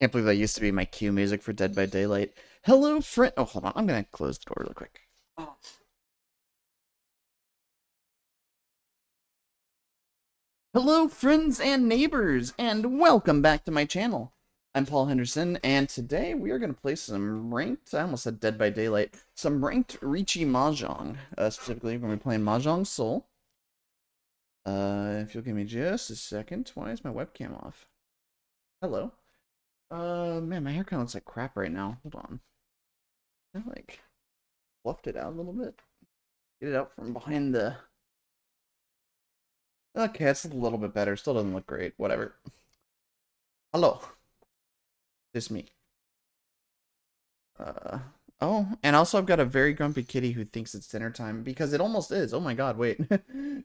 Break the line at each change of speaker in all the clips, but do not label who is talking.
Can't believe that used to be my cue music for Dead by Daylight. Hello, friend. Oh, hold on. I'm gonna close the door real quick. Oh. Hello, friends and neighbors, and welcome back to my channel. I'm Paul Henderson, and today we are gonna play some ranked. I almost said Dead by Daylight. Some ranked Riichi mahjong. Specifically, we're gonna be playing Mahjong Soul. If you'll give me just a second. Why is my webcam off? Hello. Man, my hair kind of looks like crap right now. Hold on. I like fluffed it out a little bit. Get it out from behind the... Okay, it's a little bit better. Still doesn't look great. Whatever. Hello. This me. Oh, and also I've got a very grumpy kitty who thinks it's dinner time because it almost is. Oh my god, wait.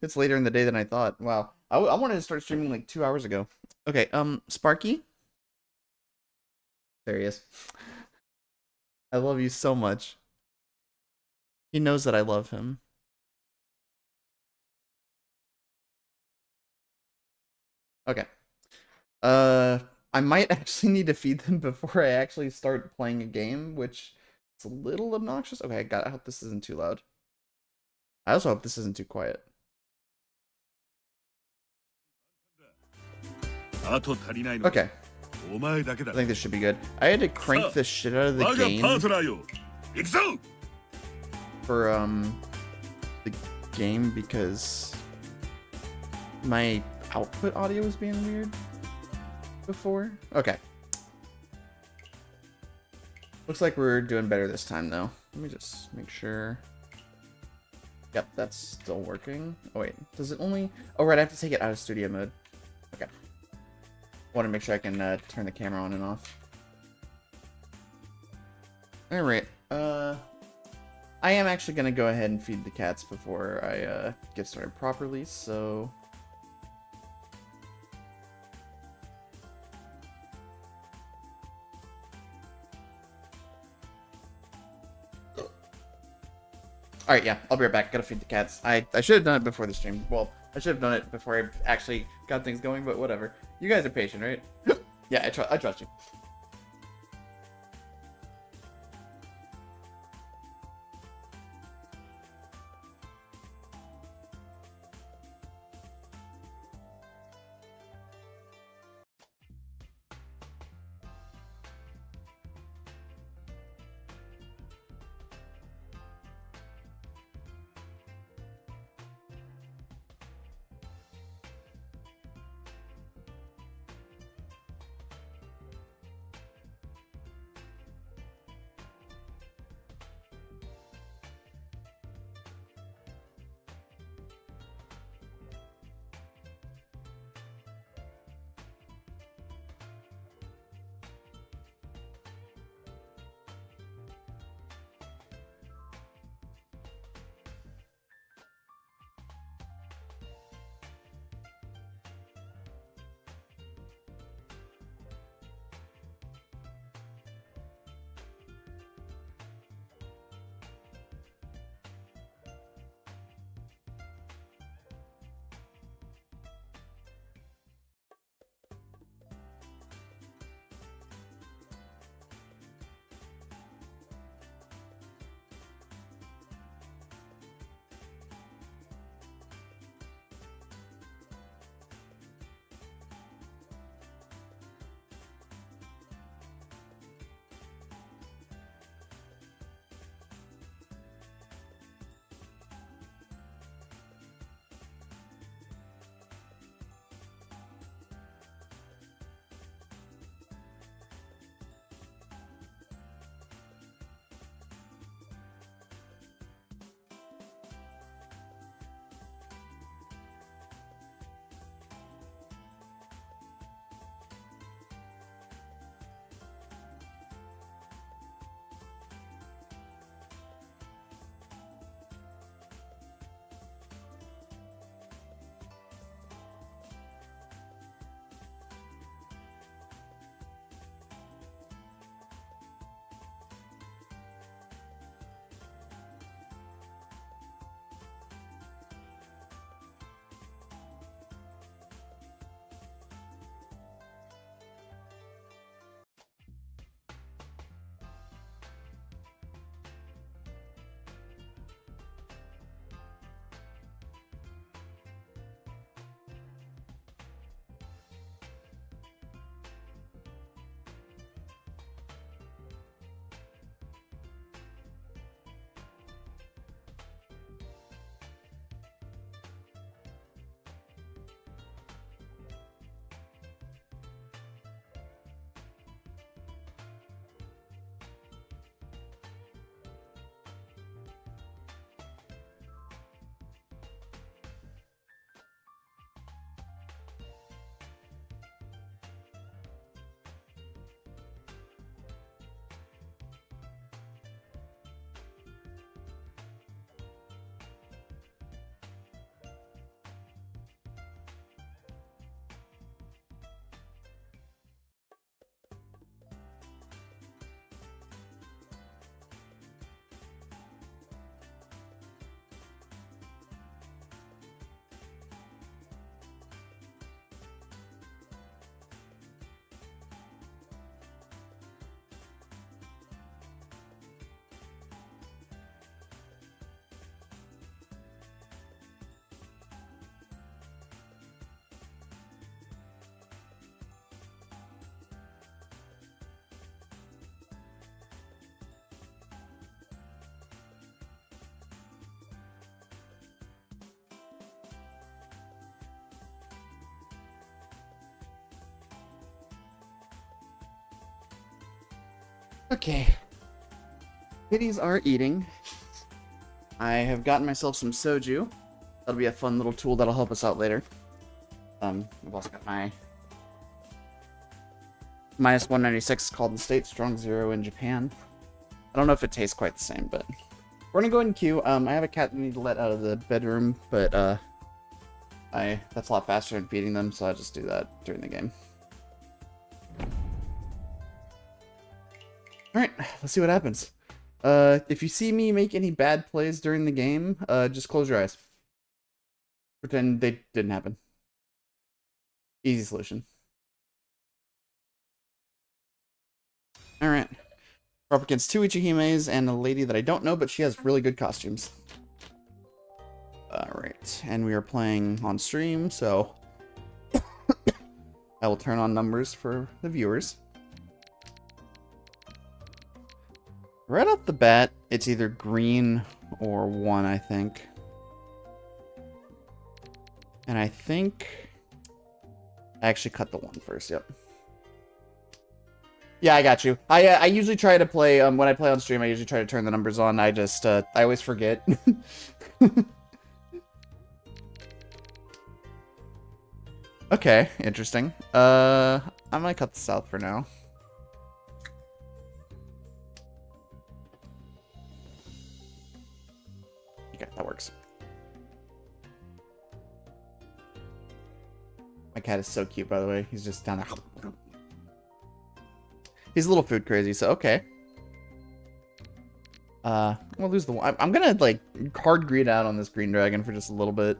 It's later in the day than I thought. Wow. I wanted to start streaming like 2 hours ago. Okay, Sparky? There he is. I love you so much. He knows that I love him. Okay. I might actually need to feed them before I actually start playing a game, which is a little obnoxious. Okay, I hope this isn't too loud. I also hope this isn't too quiet. Okay. I think this should be good. I had to crank the shit out of the game for the game because my output audio was being weird before. Okay. Looks like we're doing better this time though. Let me just make sure. Yep, that's still working. Oh wait, does it only... Oh right, I have to take it out of studio mode. Okay. Want to make sure I can turn the camera on and off. Alright, I am actually going to go ahead and feed the cats before I get started properly, so... Alright, yeah, I'll be right back. Gotta feed the cats. I should have done it before the stream. Well, I should have done it before I actually got things going, but whatever. You guys are patient, right? Yeah, I trust you. Okay. Kitties are eating. I have gotten myself some soju. That'll be a fun little tool that'll help us out later. I've also got my minus 196 called in state, strong 0 in Japan. I don't know if it tastes quite the same, but we're gonna go ahead and queue. I have a cat that I need to let out of the bedroom, but that's a lot faster than feeding them, so I just do that during the game. Alright, let's see what happens. If you see me make any bad plays during the game, just close your eyes. Pretend they didn't happen. Easy solution. Alright. We're up against 2 Ichihimes and a lady that I don't know, but she has really good costumes. Alright, and we are playing on stream, so I will turn on numbers for the viewers. Right off the bat, it's either green or 1, I think. And I think I actually cut the 1 first, yep. Yeah, I got you. I usually try to play, when I play on stream, I usually try to turn the numbers on. I just, I always forget. Okay, interesting. I might cut the south for now. Okay, that works. My cat is so cute, by the way. He's just down there. He's a little food crazy, so okay. We'll lose the one. I'm gonna, like, hard greed out on this green dragon for just a little bit.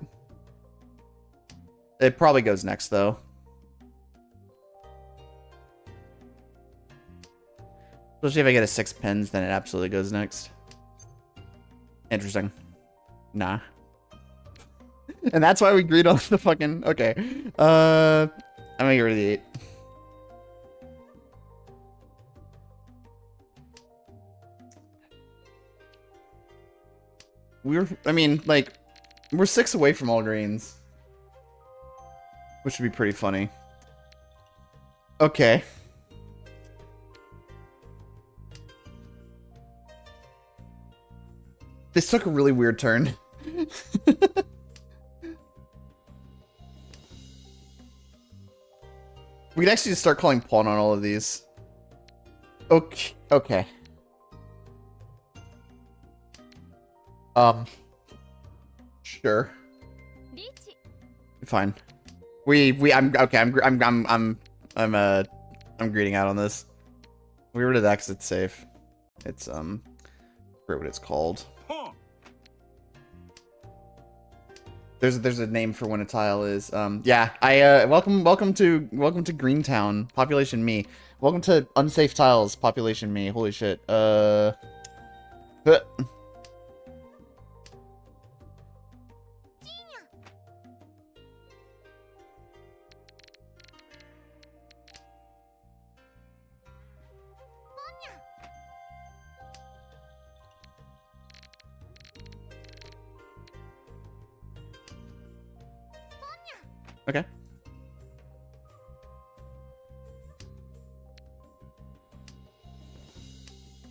It probably goes next, though. Especially if I get a 6 pins, then it absolutely goes next. Interesting. Nah. And that's why we greed on the fucking... Okay. I'm gonna get rid of the 8. I mean, like, we're 6 away from all greens. Which would be pretty funny. Okay. This took a really weird turn. We could actually just start calling pawn on all of these. Okay. Okay. Sure. Fine. I'm greeting out on this. We rid of that because it's safe. It's I forget what it's called. There's a name for when a tile is. Yeah. Welcome to Greentown, population me. Welcome to unsafe tiles, population me. Holy shit. Okay.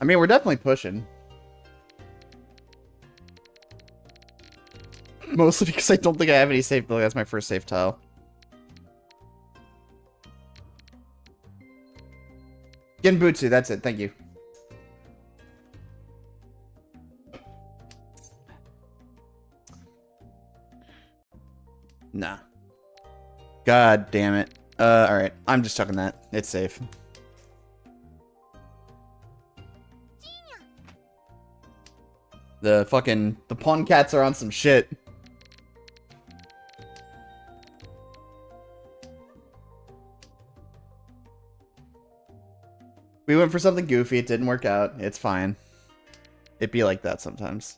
I mean, we're definitely pushing. Mostly because I don't think I have any safe. That's my first safe tile. Genbutsu, that's it. Thank you. Nah. God damn it. Alright. I'm just chucking that. It's safe. The pawn cats are on some shit. We went for something goofy. It didn't work out. It's fine. It'd be like that sometimes.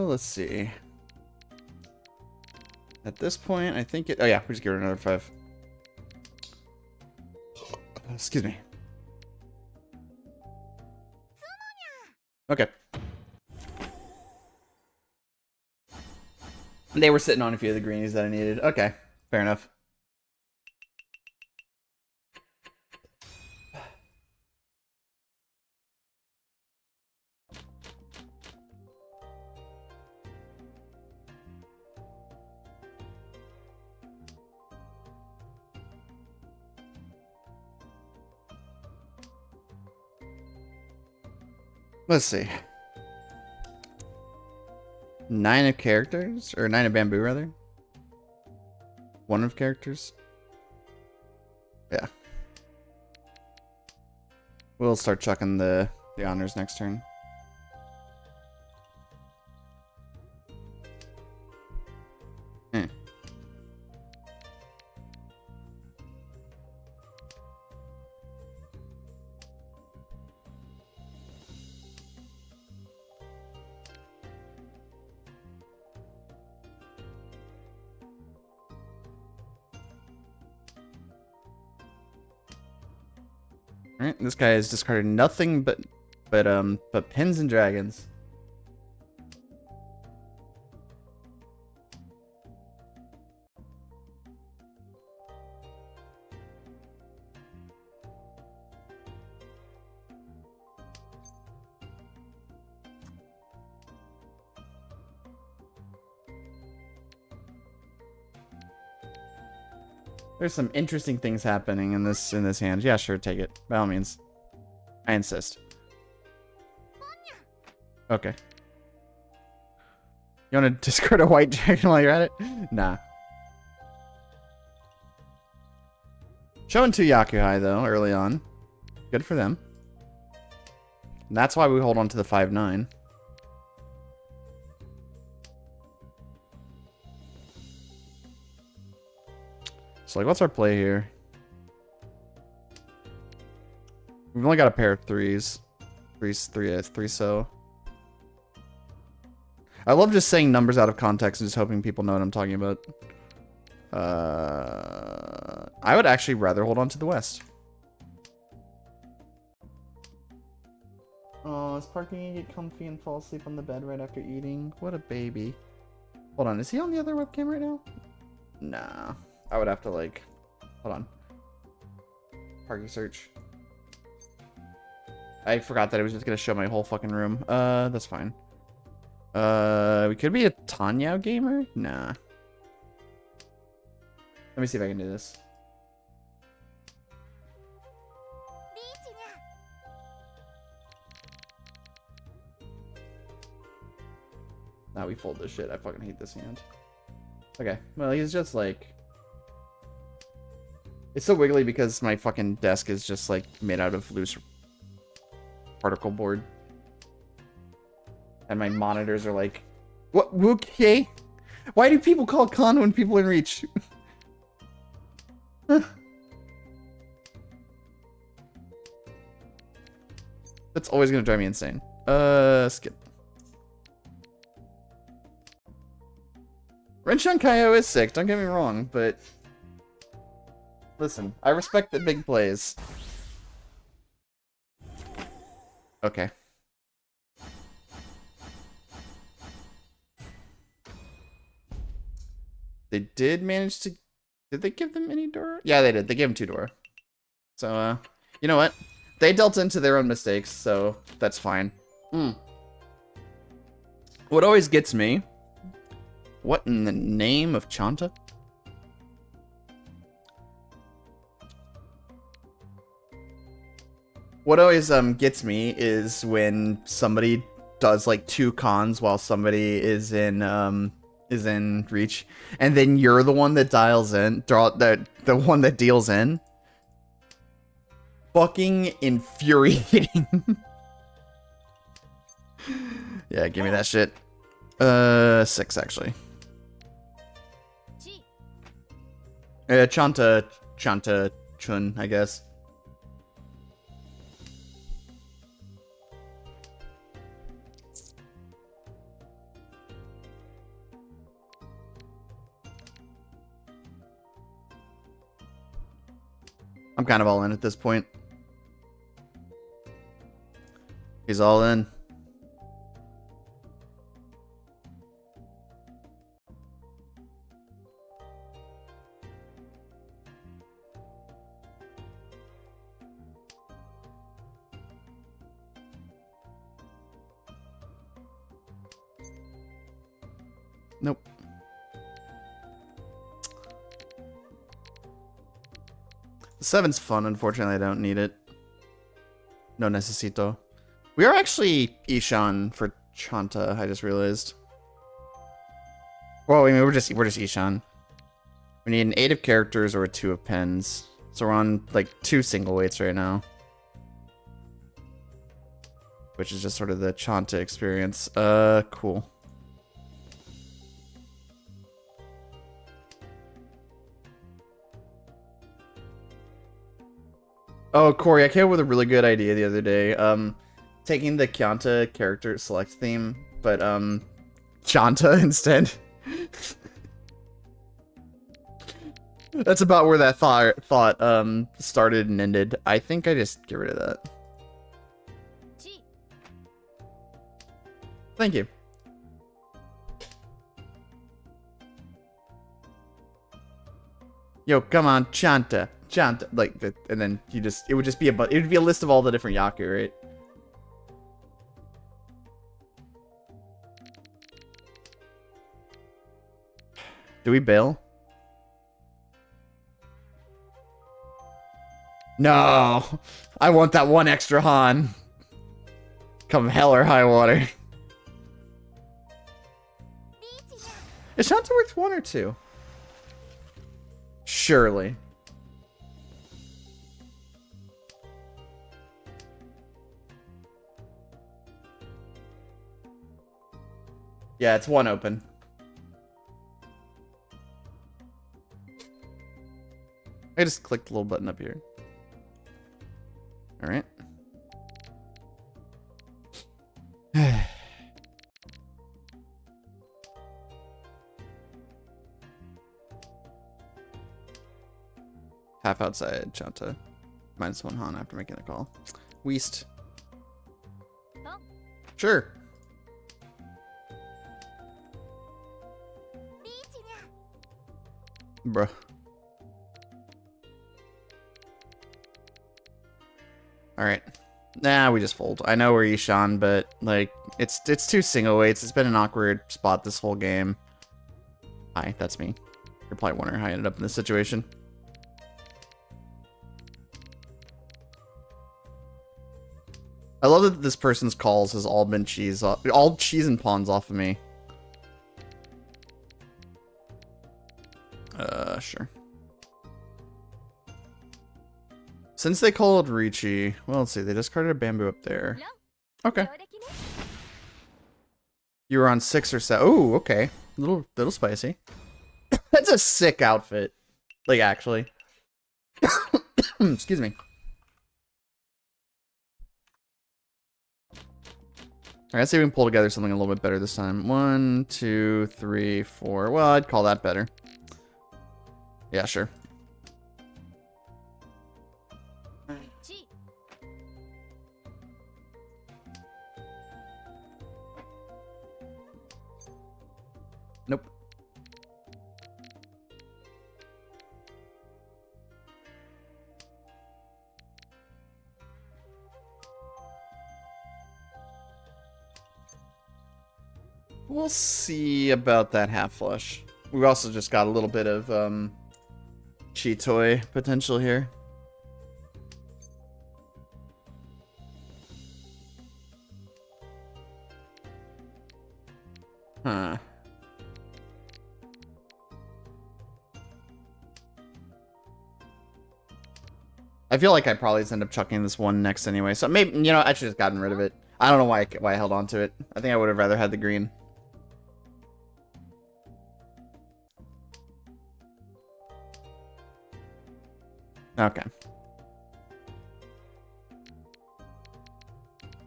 Let's see. At this point, I think it... Oh, yeah, we just give her another 5. Excuse me. Okay. They were sitting on a few of the greenies that I needed. Okay, fair enough. Let's see. 9 of characters? Or 9 of bamboo, rather? 1 of characters? Yeah. We'll start chucking the honors next turn. Alright, this guy has discarded nothing but pins and dragons. There's some interesting things happening in this hand. Yeah, sure, take it. By all means. I insist. Okay. You want to discard a white dragon while you're at it? Nah. Showing 2 Yakuhai, though, early on. Good for them. And that's why we hold on to the 5-9. So, like, what's our play here? We've only got a pair of 3s. 3 so. I love just saying numbers out of context and just hoping people know what I'm talking about. I would actually rather hold on to the West. Oh, is Parker gonna get comfy and fall asleep on the bed right after eating? What a baby. Hold on, is he on the other webcam right now? Nah. I would have to, like... Hold on. Parking search. I forgot that I was just gonna show my whole fucking room. That's fine. We could be a Tanyao gamer? Nah. Let me see if I can do this. Now we fold this shit. I fucking hate this hand. Okay. Well, he's just like... It's so wiggly because my fucking desk is just like made out of loose particle board. And my monitors are like... What? Okay? Why do people call con when people are in reach? That's always gonna drive me insane. Skip. Renshan Kaio is sick, don't get me wrong, but... Listen, I respect the big plays. Okay. They did manage to... Did they give them any Dora? Yeah, they did. They gave them 2 Dora. So, you know what? They dealt into their own mistakes, so that's fine. What always gets me... What in the name of Chanta? What always gets me is when somebody does like 2 cons while somebody is in reach, and then you're the one that dials in, the one that deals in. Fucking infuriating. Yeah, give me that shit. 6 actually. Chanta Chun, I guess. I'm kind of all in at this point. He's all in. Nope. The 7's fun, unfortunately I don't need it. No necesito. We are actually Ishan for Chanta, I just realized. Well, I mean, we're just Ishan. We need an 8 of characters or a 2 of pens. So we're on, like, 2 single weights right now. Which is just sort of the Chanta experience. Cool. Oh, Corey, I came up with a really good idea the other day. Taking the Kyanta character select theme, but, Chanta instead. That's about where that thought started and ended. I think I just get rid of that. Thank you. Yo, come on, Chanta. Chanta, like, and then it would be a list of all the different Yaku, right? Do we bail? No, I want that one extra Han. Come hell or high water. Is Shanta worth 1 or 2? Surely. Yeah, it's 1 open. I just clicked the little button up here. All right. Half outside, Chanta. -1 Han after making the call. Weast.
Oh.
Sure. Bruh. Alright. Nah, we just fold. I know we're Ishan, but, like, it's 2 single weights. It's been an awkward spot this whole game. Hi, that's me. You're probably wondering how I ended up in this situation. I love that this person's calls has all been all cheese and pawns off of me. Sure. Since they called Ricci, well, let's see, they discarded a bamboo up there. Okay. You were on 6 or 7. Oh, okay. Little spicy. That's a sick outfit. Like, actually. Excuse me. Alright, let's see if we can pull together something a little bit better this time. 1, 2, 3, 4. Well, I'd call that better. Yeah, sure. Nope. We'll see about that half flush. We've also just got a little bit of Chitoy potential here. Huh. I feel like I probably just end up chucking this one next anyway. So maybe, you know, I should have gotten rid of it. I don't know why I held on to it. I think I would have rather had the green. Okay.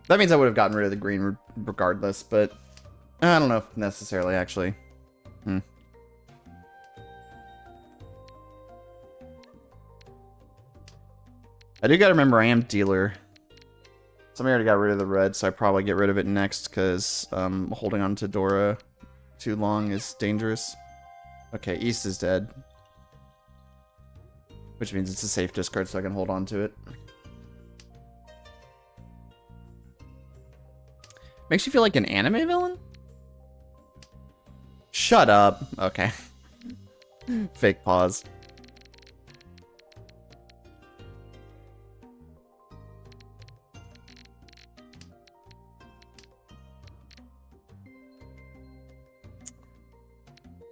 That means I would have gotten rid of the green regardless, but I don't know if necessarily, actually. I do gotta remember I am dealer. Somebody already got rid of the red, so I probably get rid of it next, because holding on to Dora too long is dangerous. Okay, East is dead. Which means it's a safe discard, so I can hold on to it. Makes you feel like an anime villain? Shut up. Okay. Fake pause.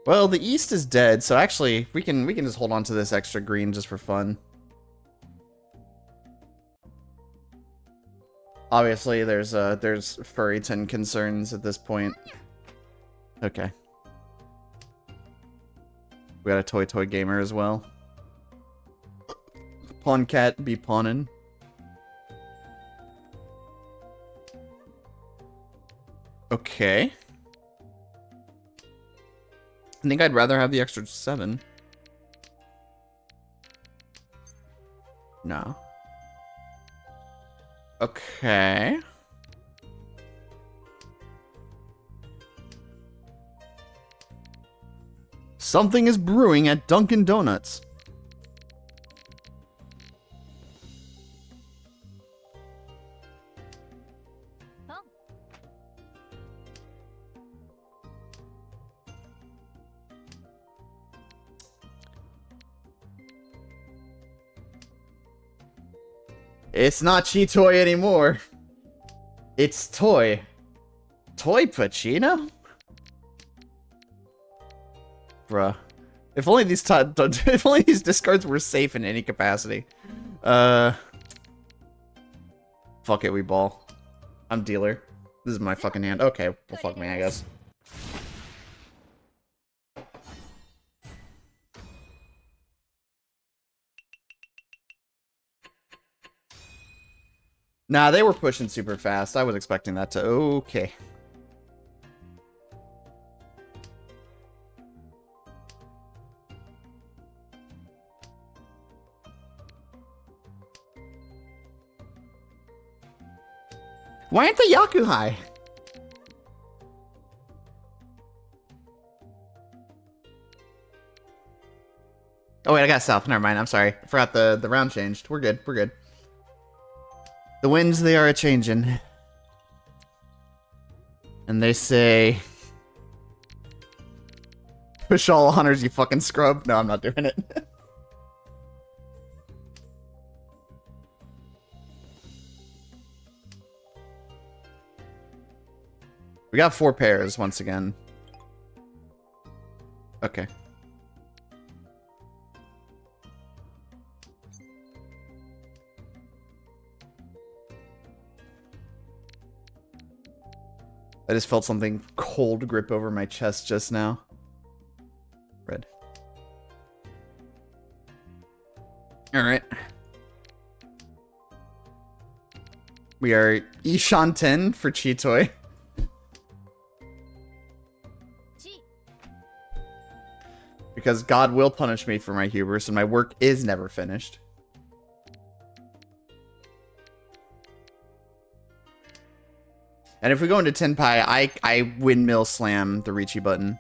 Well, the East is dead, so actually we can just hold on to this extra green just for fun. Obviously, there's Furryton concerns at this point. Okay. We got a toy gamer as well. Pawn cat be pawning. Okay. I think I'd rather have the extra 7. No. Okay. Something is brewing at Dunkin' Donuts.
Oh.
It's not Cheetoy anymore. It's Toy. Toy Pacino? Bruh. If only these if only these discards were safe in any capacity. Fuck it, we ball. I'm dealer. This is my fucking hand. Okay, well fuck me, I guess. Nah, they were pushing super fast. I was expecting that to... Okay. Why aren't the Yaku high? Oh wait, I got south. Never mind. I'm sorry. I forgot the round changed. We're good. We're good. The winds, they are a-changin'. And they say... Push all honors, you fucking scrub. No, I'm not doing it. We got 4 pairs once again. Okay. I just felt something cold grip over my chest just now. Red. Alright. We are Ishanten for Cheetoy. Because God will punish me for my hubris, and my work is never finished. And if we go into Tenpai, I windmill slam the Ricci button.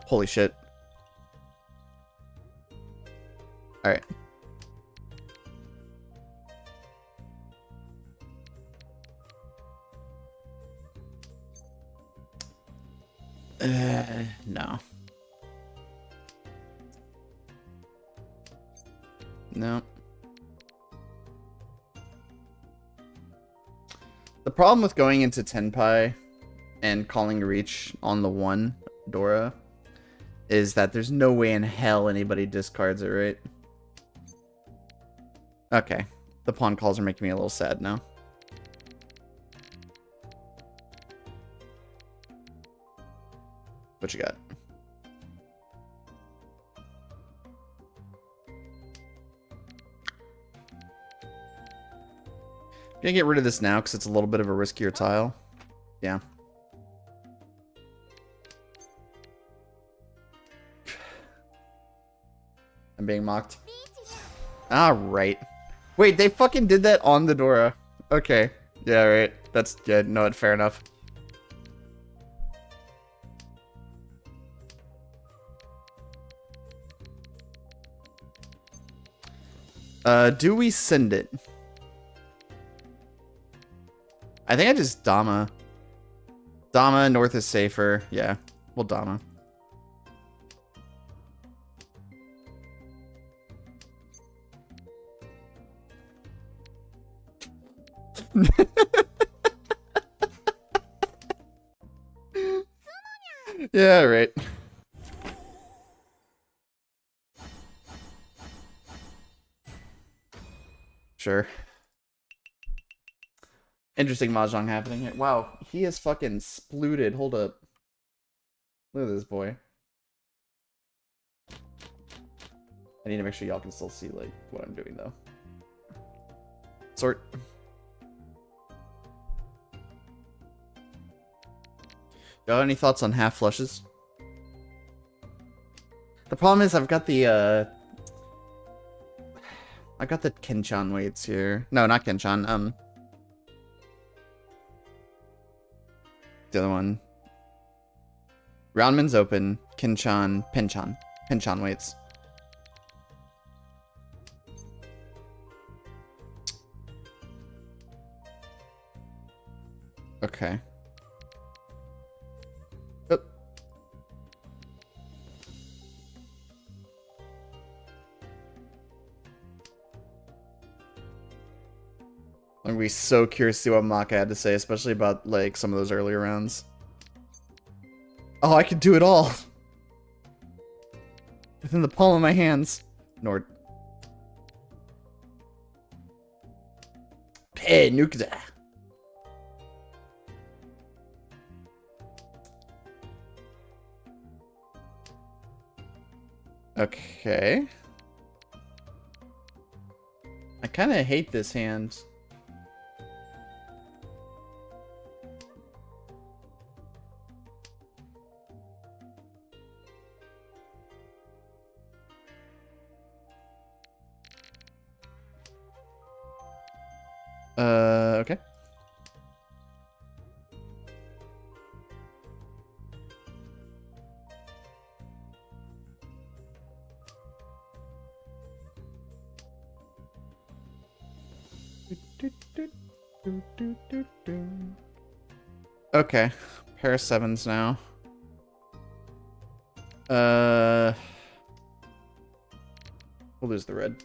Holy shit. Alright. No. No. The problem with going into Tenpai and calling Reach on the 1 Dora is that there's no way in hell anybody discards it, right? Okay. The pawn calls are making me a little sad now. What you got? I'm gonna get rid of this now because it's a little bit of a riskier tile. Yeah. I'm being mocked. Alright. Wait, they fucking did that on the Dora. Okay. Yeah, right. That's good. No, fair enough. Do we send it? I think I just Dama. Dama, north is safer. Yeah, we'll Dama. Yeah, right. Sure. Interesting mahjong happening here. Wow, he is fucking splooted. Hold up. Look at this boy. I need to make sure y'all can still see like what I'm doing though. Sort. Got any thoughts on half flushes? The problem is I've got the Kenchan weights here. No, not Kenchan. The other one. Roundman's open. Pinchan weights. Okay. Oh. I'm gonna be so curious to see what Maka had to say, especially about like some of those earlier rounds. Oh, I could do it all within the palm of my hands. Nord. Hey, Nukda. Okay. I kind of hate this hand. Okay. Okay, pair of sevens now. We'll lose the red.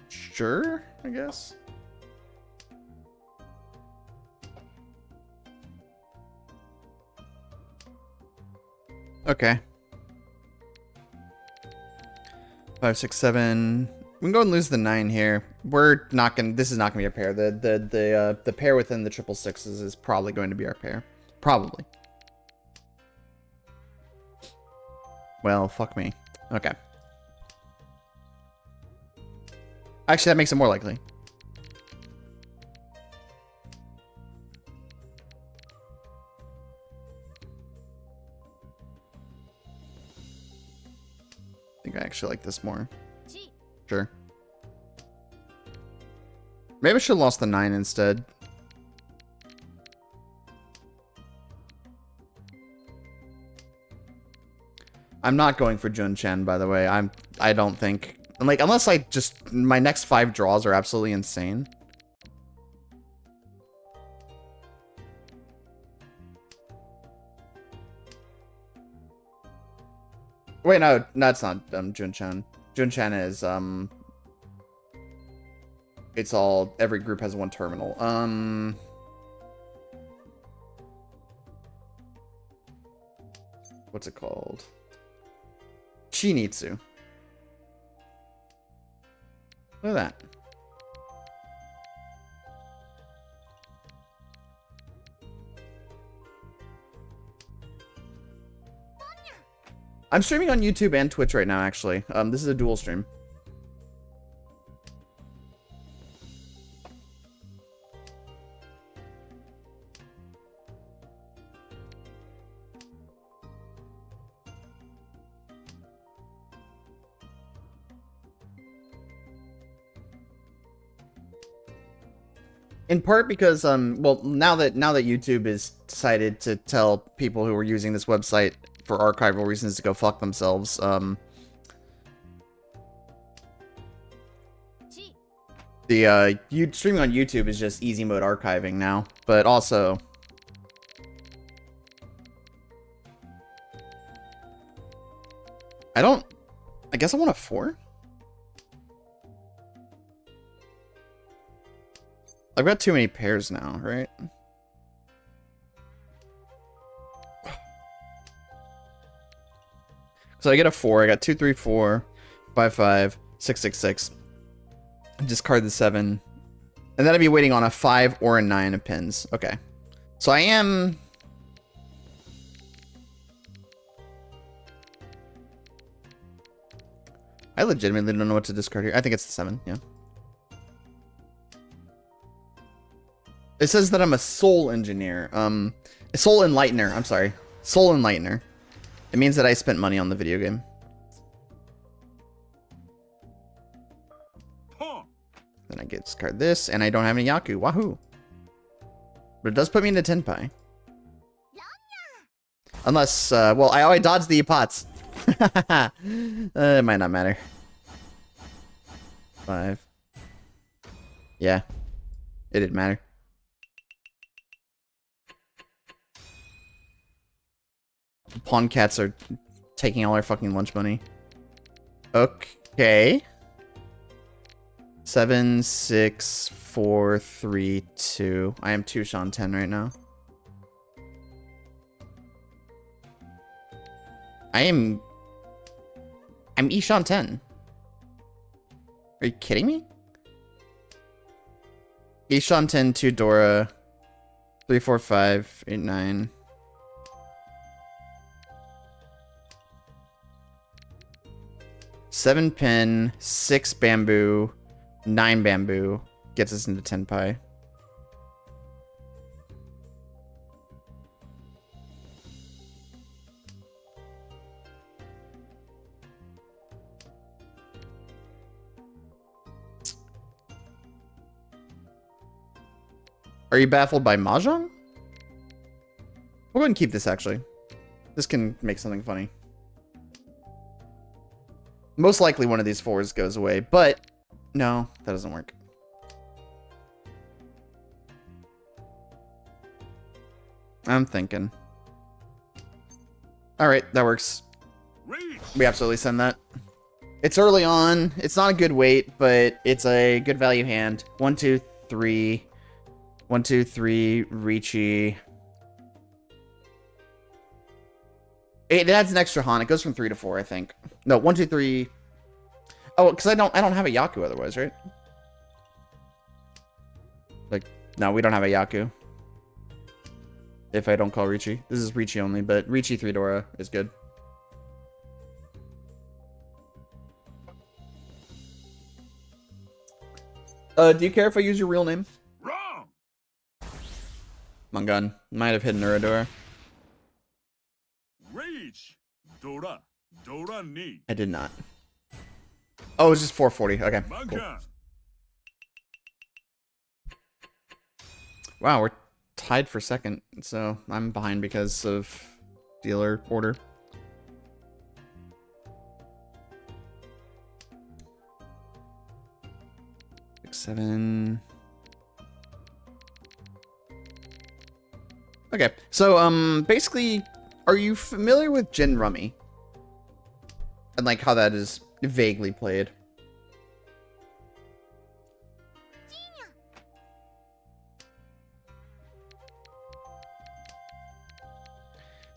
Sure, I guess. Okay. 5, 6, 7. We can go and lose the 9 here. We're not gonna. This is not gonna be our pair. The pair within the triple sixes is probably going to be our pair. Probably. Well, fuck me. Okay. Actually, that makes it more likely. I think I actually like this more. Sure. Maybe I should have lost the 9 instead. I'm not going for Jun Chen, by the way. I don't think. Like, unless I just my next 5 draws are absolutely insane. Wait, no, it's not Jun Chen. Jun Chen is it's all every group has one terminal. What's it called? Chinitsu. Look at that. I'm streaming on YouTube and Twitch right now, actually. This is a dual stream. In part because well, now that YouTube has decided to tell people who are using this website for archival reasons to go fuck themselves,
G.
the streaming on YouTube is just easy mode archiving now, but also I guess I want a 4. I've got too many pairs now, right? So I get a 4, I got 2, 3, 4, 5, 5, 6, 6, 6. Discard the 7. And then I'd be waiting on a 5 or a 9 of pins. Okay. So I am... I legitimately don't know what to discard here. I think it's the 7, yeah. It says that I'm a soul engineer. A soul enlightener, I'm sorry. Soul enlightener. It means that I spent money on the video game. Then I get discard this, and I don't have any Yaku. Wahoo! But it does put me into Tenpai. Unless, well, I dodged the pots. It might not matter. 5. Yeah. It didn't matter. Pawn cats are taking all our fucking lunch money. Okay. 7, 6, 4, 3, 2. I am 2 Sean 10 right now. I'm Ishan 10. Are you kidding me? Ishan 10, 2 Dora, 3, 4, 5, 8, 9. Seven pin, 6 bamboo, 9 bamboo gets us into Tenpai. Are you baffled by mahjong? We'll go ahead and keep this, actually. This can make something funny. Most likely one of these 4s goes away, but no, that doesn't work. I'm thinking. Alright, that works. We absolutely send that. It's early on. It's not a good weight, but it's a good value hand. 1, 2, 3. 1, 2, 3, Ricci. It adds an extra Han. It goes from 3 to 4, I think. No, 1, 2, 3. Oh, because I don't have a Yaku otherwise, right? Like, no, we don't have a Yaku. If I don't call Ricci. This is Ricci only, but Ricci 3 Dora is good. Do you care if I use your real name?
Wrong.
Mangan. Might have hidden Uradora.
Rage. Dora. Dora ni.
I did not. Oh, it was just 440. Okay, cool.
Maga.
Wow, we're tied for second, so I'm behind because of dealer order. Six, 7. Okay, so basically, are you familiar with Gin Rummy? And like how that is vaguely played?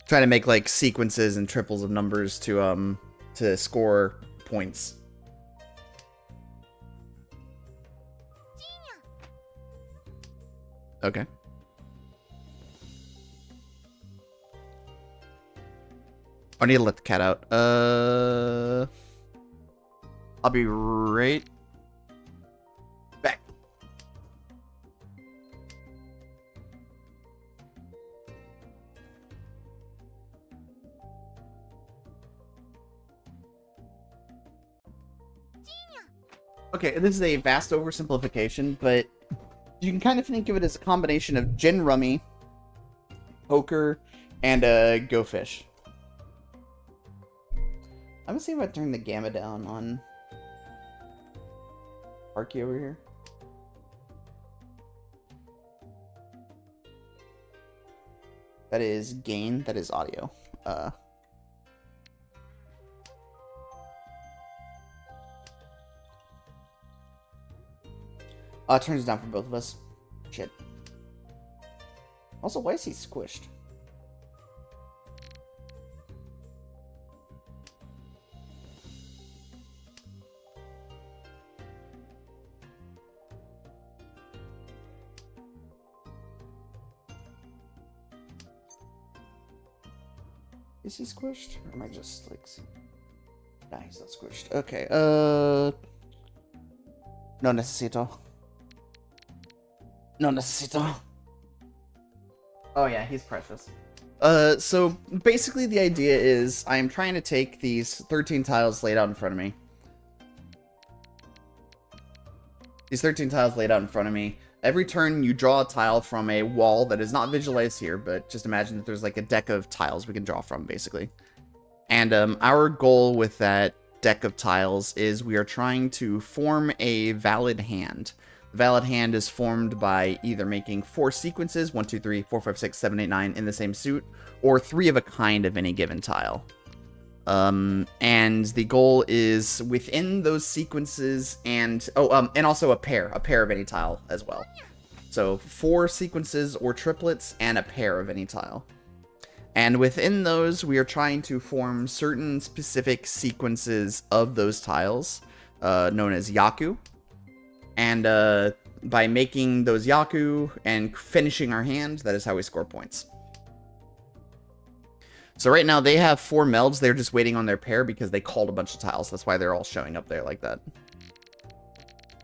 Trying to make like sequences and triples of numbers to score points. Okay. I need to let the cat out. I'll be right back. Okay, this is a vast oversimplification, but You can kind of think of it as a combination of gin rummy, poker, and go fish. I'm gonna see if I turn the gamma down on Arky over here. That is gain, that is audio. It turns down for both of us. Shit. Also, why is he squished? Is he squished? Or am I just like... Nah, he's not squished. Okay, no necesito. No necesito. Oh yeah, he's precious. So basically the idea is I'm trying to take these 13 tiles laid out in front of me. These 13 tiles laid out in front of me. Every turn you draw a tile from a wall that is not visualized here, but just imagine that there's like a deck of tiles we can draw from, basically. And our goal with that deck of tiles is we are trying to form a valid hand. The valid hand is formed by either making 4 sequences, 1, 2, 3, 4, 5, 6, 7, 8, 9 in the same suit, or 3 of a kind of any given tile. And the goal is within those sequences and also a pair of any tile as well. So 4 sequences or triplets and a pair of any tile. And within those, we are trying to form certain specific sequences of those tiles, known as yaku. And by making those yaku and finishing our hand, that is how we score points. So right now they have 4 melds. They're just waiting on their pair because they called a bunch of tiles. That's why they're all showing up there like that.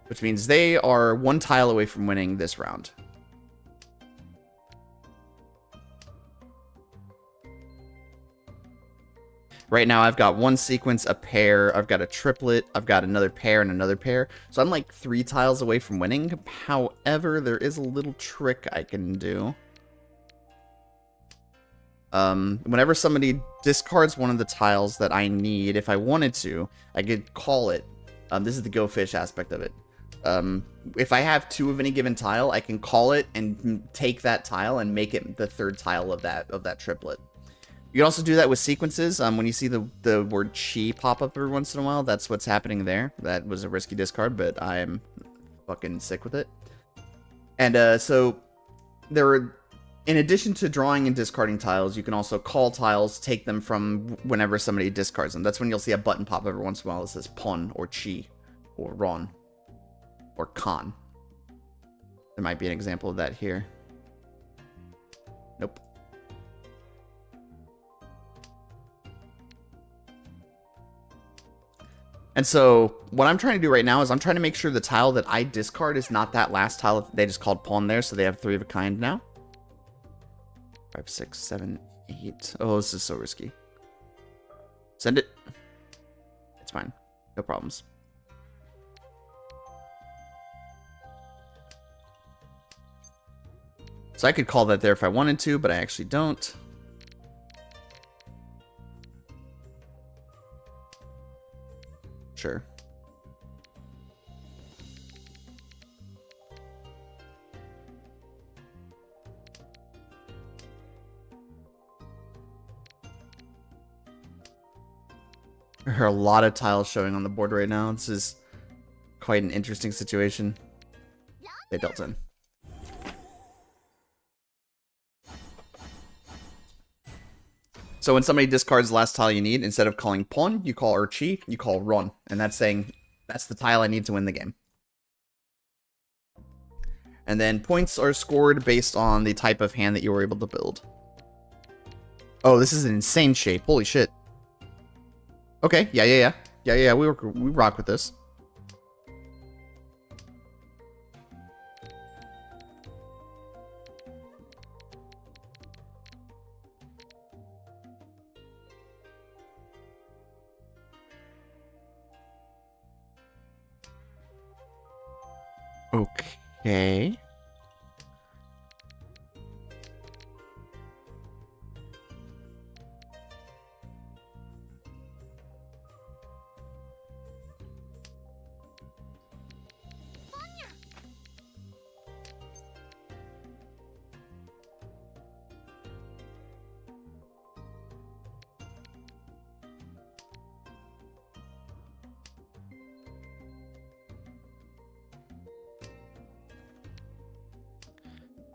Which means they are 1 tile away from winning this round. Right now I've got 1 sequence, a pair, I've got a triplet, I've got another pair and another pair. So I'm like 3 tiles away from winning. However, there is a little trick I can do. Whenever somebody discards one of the tiles that I need, if I wanted to, I could call it. This is the go fish aspect of it. If I have 2 of any given tile, I can call it and take that tile and make it the 3rd tile of that triplet. You can also do that with sequences. When you see the word chi pop up every once in a while, that's what's happening there. That was a risky discard, but I'm fucking sick with it. And so there are, in addition to drawing and discarding tiles, you can also call tiles, take them from whenever somebody discards them. That's when you'll see a button pop every once in a while that says pon or chi or ron or con. There might be an example of that here. Nope. And so what I'm trying to do right now is I'm trying to make sure the tile that I discard is not that last tile that they just called pawn there, so they have 3 of a kind now. 5, 6, 7, 8. Oh, this is so risky. Send it. It's fine. No problems. So I could call that there if I wanted to, but I actually don't. Sure. There are a lot of tiles showing on the board right now. This is quite an interesting situation. They dealt in. So when somebody discards the last tile you need, instead of calling pawn, you call chi, you call ron. And that's saying, that's the tile I need to win the game. And then points are scored based on the type of hand that you were able to build. Oh, this is an insane shape. Holy shit. Okay, yeah, we rock with this. Okay.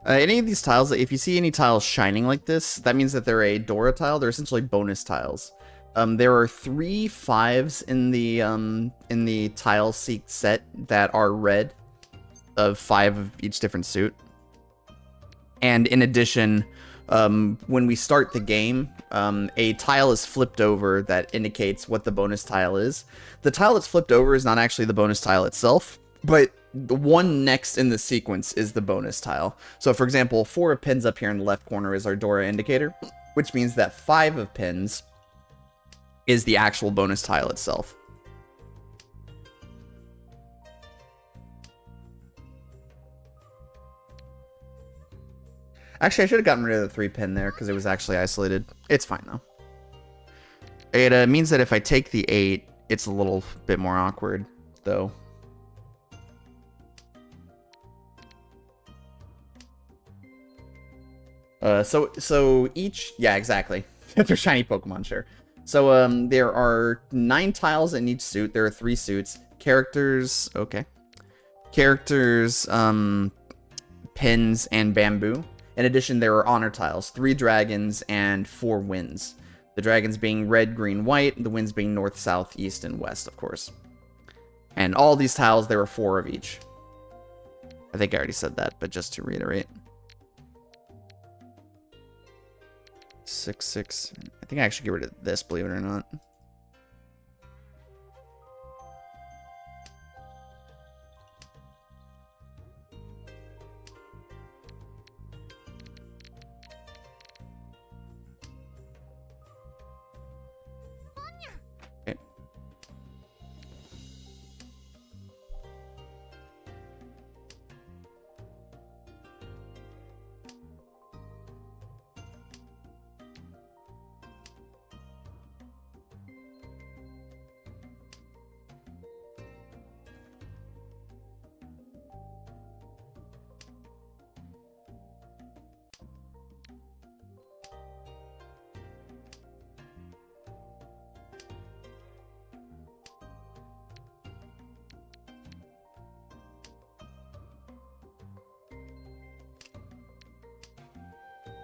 Any of these tiles, if you see any tiles shining like this, that means that they're a Dora tile. They're essentially bonus tiles. There are 3 5s in the tile seek set that are red, of 5 of each different suit. And in addition, when we start the game, a tile is flipped over that indicates what the bonus tile is. The tile that's flipped over is not actually the bonus tile itself, but the one next in the sequence is the bonus tile. So for example, 4 of pins up here in the left corner is our Dora indicator, which means that 5 of pins is the actual bonus tile itself. Actually, I should have gotten rid of the 3 pin there because it was actually isolated. It's fine though. It means that if I take the 8, it's a little bit more awkward though. So each, yeah, exactly. They're shiny Pokemon, sure. So, there are 9 tiles in each suit. There are 3 suits. Characters, okay. Characters, pins, and bamboo. In addition, there are honor tiles. 3 dragons and 4 winds. The dragons being red, green, white. The winds being north, south, east, and west, of course. And all these tiles, there are 4 of each. I think I already said that, but just to reiterate. 6, 6. I think I actually get rid of this, believe it or not. Okay.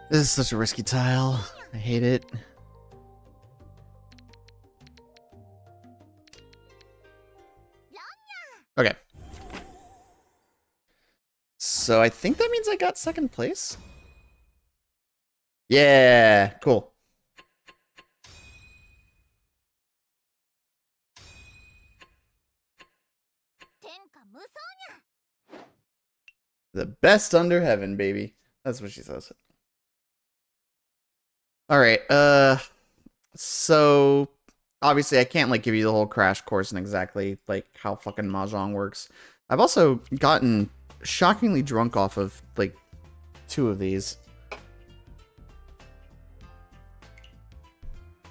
This is such a risky tile. I hate it. Okay. So I think that means I got 2nd place. Yeah, cool. The best under heaven, baby. That's what she says. Alright, so obviously I can't like give you the whole crash course in exactly like how fucking mahjong works. I've also gotten shockingly drunk off of like 2 of these.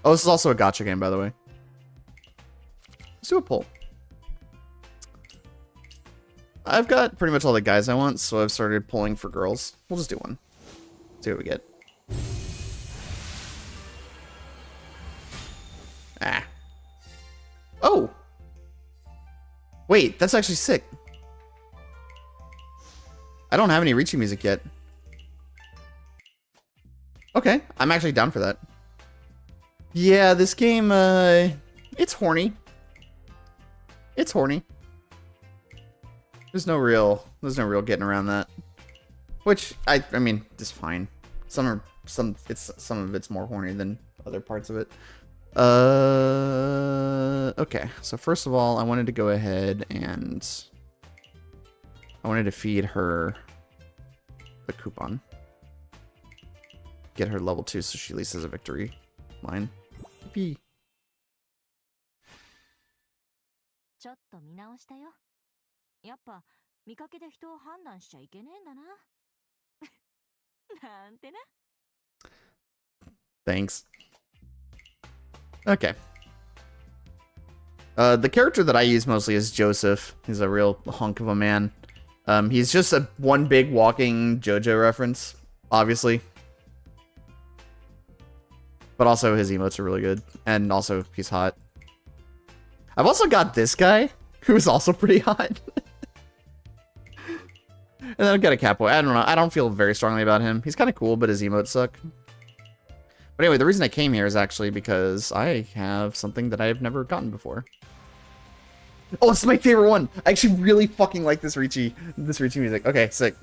Oh, this is also a gacha game, by the way. Let's do a poll. I've got pretty much all the guys I want, so I've started polling for girls. We'll just do one. See what we get. Ah. Oh! Wait, that's actually sick. I don't have any Ricci music yet. Okay, I'm actually down for that. Yeah, this game, it's horny. It's horny. There's no real getting around that. Which, I mean, is fine. Some of it's more horny than other parts of it. Okay, so first of all, I wanted to go ahead and I wanted to feed her the coupon. Get her level 2 so she at least has a victory line. Yippee.
ちょっと見直したよ。やっぱ見かけで人を判断しちゃいけねえんだな。なんてな。
Thanks. Okay. The character that I use mostly is Joseph. He's a real hunk of a man. He's just a one big walking JoJo reference, obviously. But also his emotes are really good. And also he's hot. I've also got this guy, who's also pretty hot. And then I've got a Catboy. I don't know. I don't feel very strongly about him. He's kind of cool, but his emotes suck. But anyway, the reason I came here is actually because I have something that I've never gotten before. Oh, it's my favorite one. I actually really fucking like this Ricci music. Okay, sick.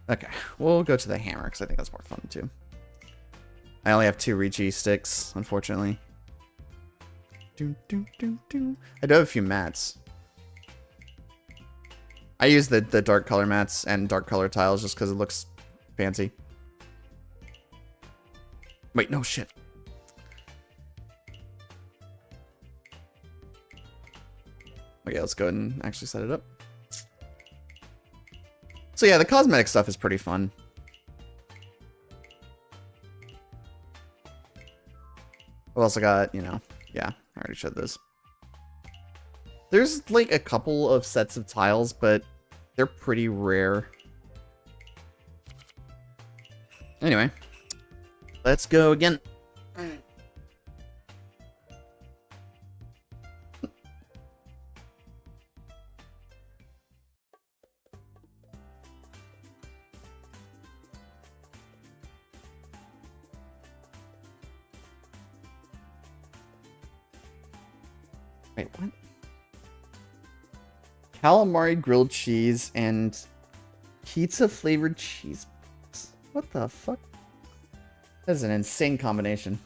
Okay, we'll go to the hammer because I think that's more fun too. I only have 2 Ricci sticks, unfortunately. I do have a few mats. I use the dark color mats and dark color tiles just because it looks fancy. Wait, no shit. Okay, let's go ahead and actually set it up. So yeah, the cosmetic stuff is pretty fun. I've also got, you know, yeah, I already showed this. There's like a couple of sets of tiles, but they're pretty rare. Anyway, let's go again. Wait, what? Calamari grilled cheese and pizza flavored cheese. What the fuck? That's an insane combination.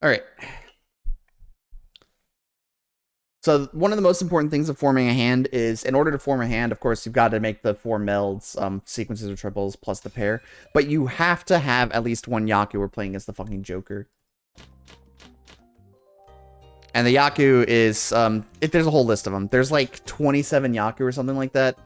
All right. So one of the most important things of forming a hand is, in order to form a hand, of course, you've got to make the 4 melds, sequences of triples, plus the pair. But you have to have at least one Yaku. We're playing as the fucking Joker. And the Yaku is, there's a whole list of them. There's like 27 Yaku or something like that.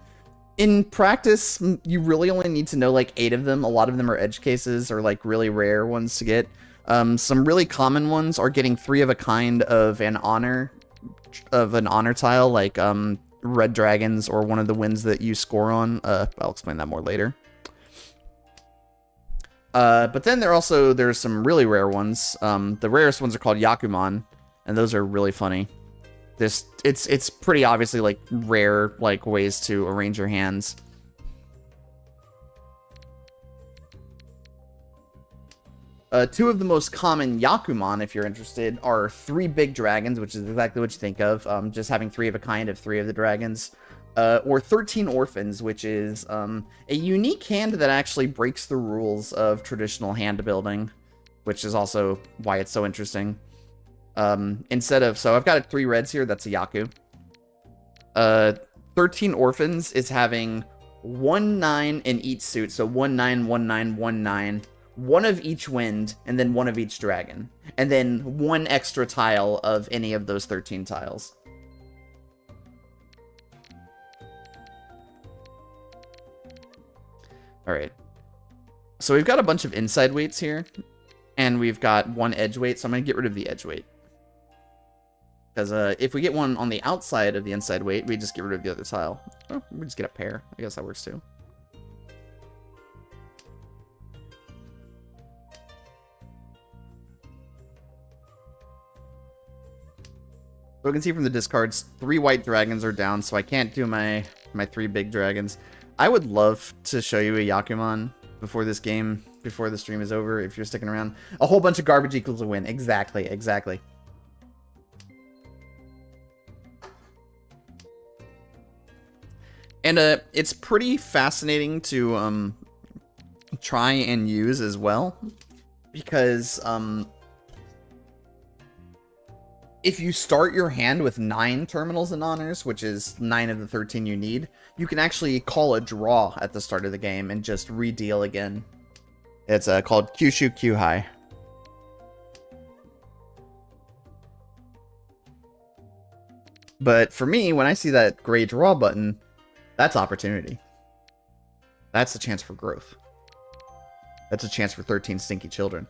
In practice, you really only need to know like 8 of them. A lot of them are edge cases or like really rare ones to get. Some really common ones are getting 3 of a kind of an honor tile, like red dragons or one of the wins that you score on. I'll explain that more later. But then there's some really rare ones. The rarest ones are called Yakuman, and those are really funny. It's pretty obviously like rare like ways to arrange your hands. Two of the most common Yakuman, if you're interested, are 3 big dragons, which is exactly what you think of, just having 3 of a kind of 3 of the dragons, or 13 orphans, which is a unique hand that actually breaks the rules of traditional hand building, which is also why it's so interesting. So I've got 3 reds here, that's a Yaku. 13 orphans is having 1/9 in each suit, so 1/9, 1/9, 1/9. 1 of each wind, and then 1 of each dragon. And then 1 extra tile of any of those 13 tiles. Alright. So we've got a bunch of inside weights here. And we've got 1 edge weight, so I'm going to get rid of the edge weight. Because if we get one on the outside of the inside weight, we just get rid of the other tile. Oh, we just get a pair. I guess that works too. So we can see from the discards, 3 white dragons are down, so I can't do my 3 big dragons. I would love to show you a Yakuman before this game, before the stream is over, if you're sticking around. A whole bunch of garbage equals a win. Exactly, exactly. And it's pretty fascinating to try and use as well, because if you start your hand with 9 terminals and honors, which is 9 of the 13 you need, you can actually call a draw at the start of the game and just redeal again. It's called Kyushu Q-High. But for me, when I see that gray draw button, that's opportunity. That's a chance for growth. That's a chance for 13 stinky children.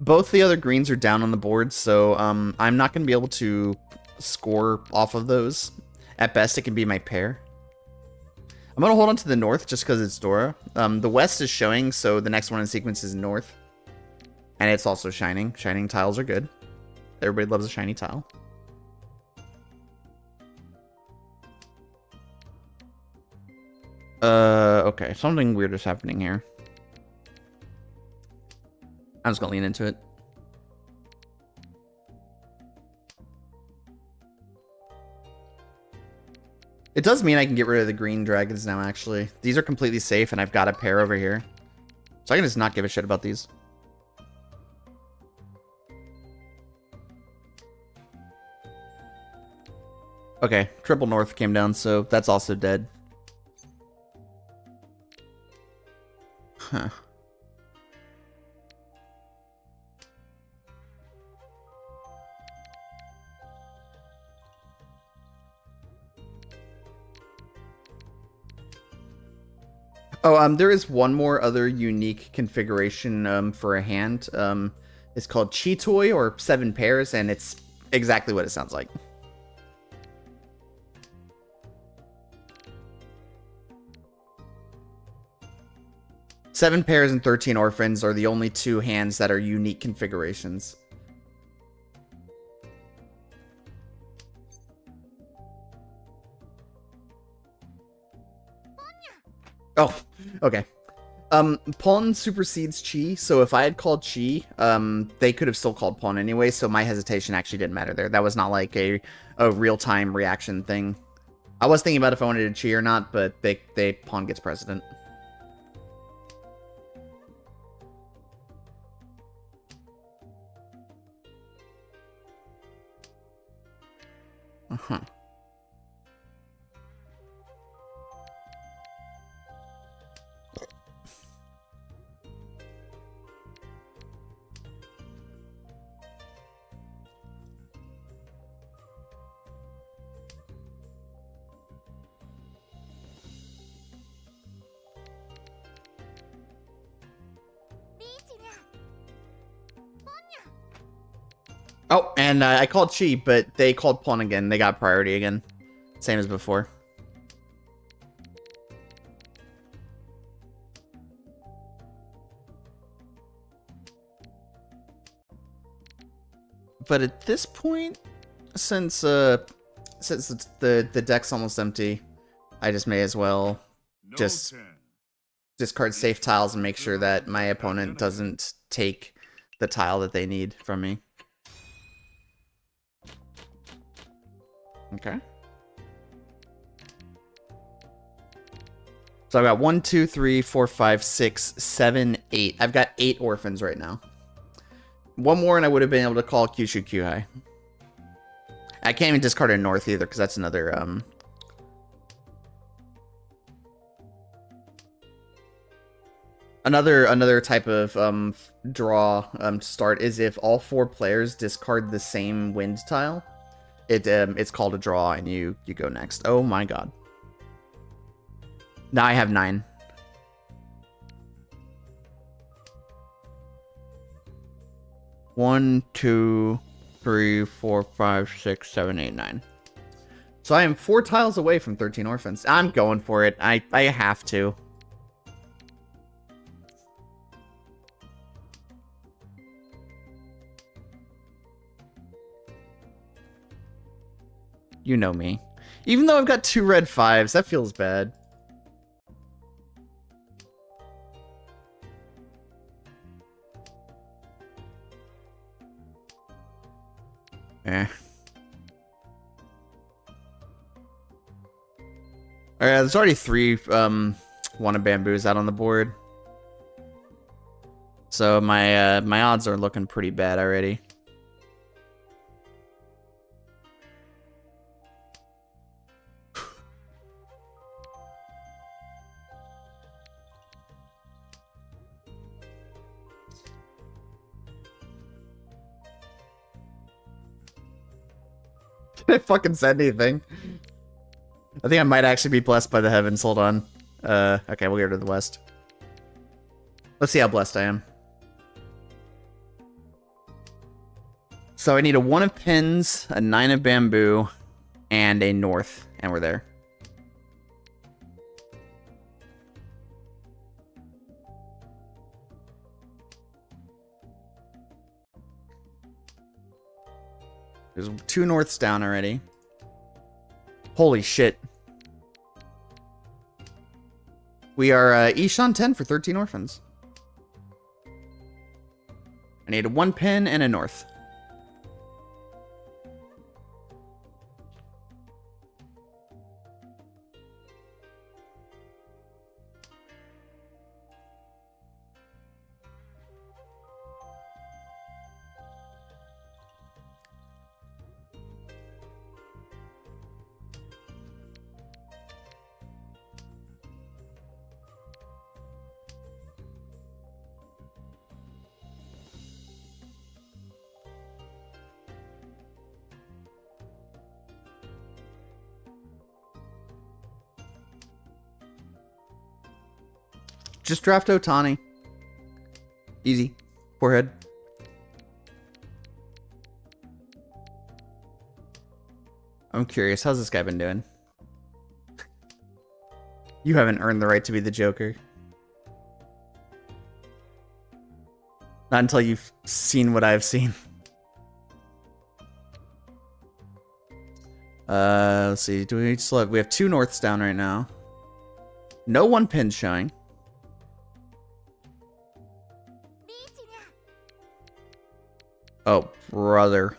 Both the other greens are down on the board, so I'm not going to be able to score off of those. At best, it can be my pair. I'm gonna hold on to the north just because it's Dora. The west is showing, so the next one in sequence is north. And it's also shining. Shining tiles are good. Everybody loves a shiny tile. Okay, something weird is happening here. I'm just gonna lean into it. It does mean I can get rid of the green dragons now, actually. These are completely safe, and I've got a pair over here. So I can just not give a shit about these. Okay, triple north came down, so that's also dead. Huh. Oh, there is one more other unique configuration for a hand. It's called Chi Toy, or 7 pairs, and it's exactly what it sounds like. Seven pairs and 13 orphans are the only 2 hands that are unique configurations. Oh, okay. Pawn supersedes Chi, so if I had called Chi, they could have still called Pawn anyway, so my hesitation actually didn't matter there. That was not like a real-time reaction thing. I was thinking about if I wanted to Chi or not, but they Pawn gets precedent. Uh-huh. Oh, and I called Chi, but they called Pawn again. They got priority again. Same as before. But at this point, since the deck's almost empty, I just may as well just discard safe tiles and make sure that my opponent doesn't take the tile that they need from me. Okay. So I've got 1, 2, 3, 4, 5, 6, 7, 8. I've got 8 orphans right now. One more and I would have been able to call Kyushu Kyuhai. I can't even discard a north either, because that's another another type of draw to start is if all 4 players discard the same wind tile. It's called a draw, and you go next. Oh my god. Now I have 9. One, 2, 3, 4, 5, 6, 7, 8, 9. So I am 4 tiles away from 13 orphans. I'm going for it. I have to. You know me. Even though I've got 2 red 5s, that feels bad. Eh. Alright, there's already 3 Wanna Bamboos out on the board. So my my odds are looking pretty bad already. Did I fucking send anything? I think I might actually be blessed by the heavens. Hold on. Okay, we'll get to the west. Let's see how blessed I am. So I need a 1 of pins, a 9 of bamboo, and a north, and we're there. There's 2 norths down already. Holy shit. We are each on 10 for 13 orphans. I need 1 pin and a north. Just draft Otani. Easy. Forehead. I'm curious. How's this guy been doing? You haven't earned the right to be the Joker. Not until you've seen what I've seen. Let's see. Do we still have... We have 2 norths down right now. No 1 pin showing. Oh, brother.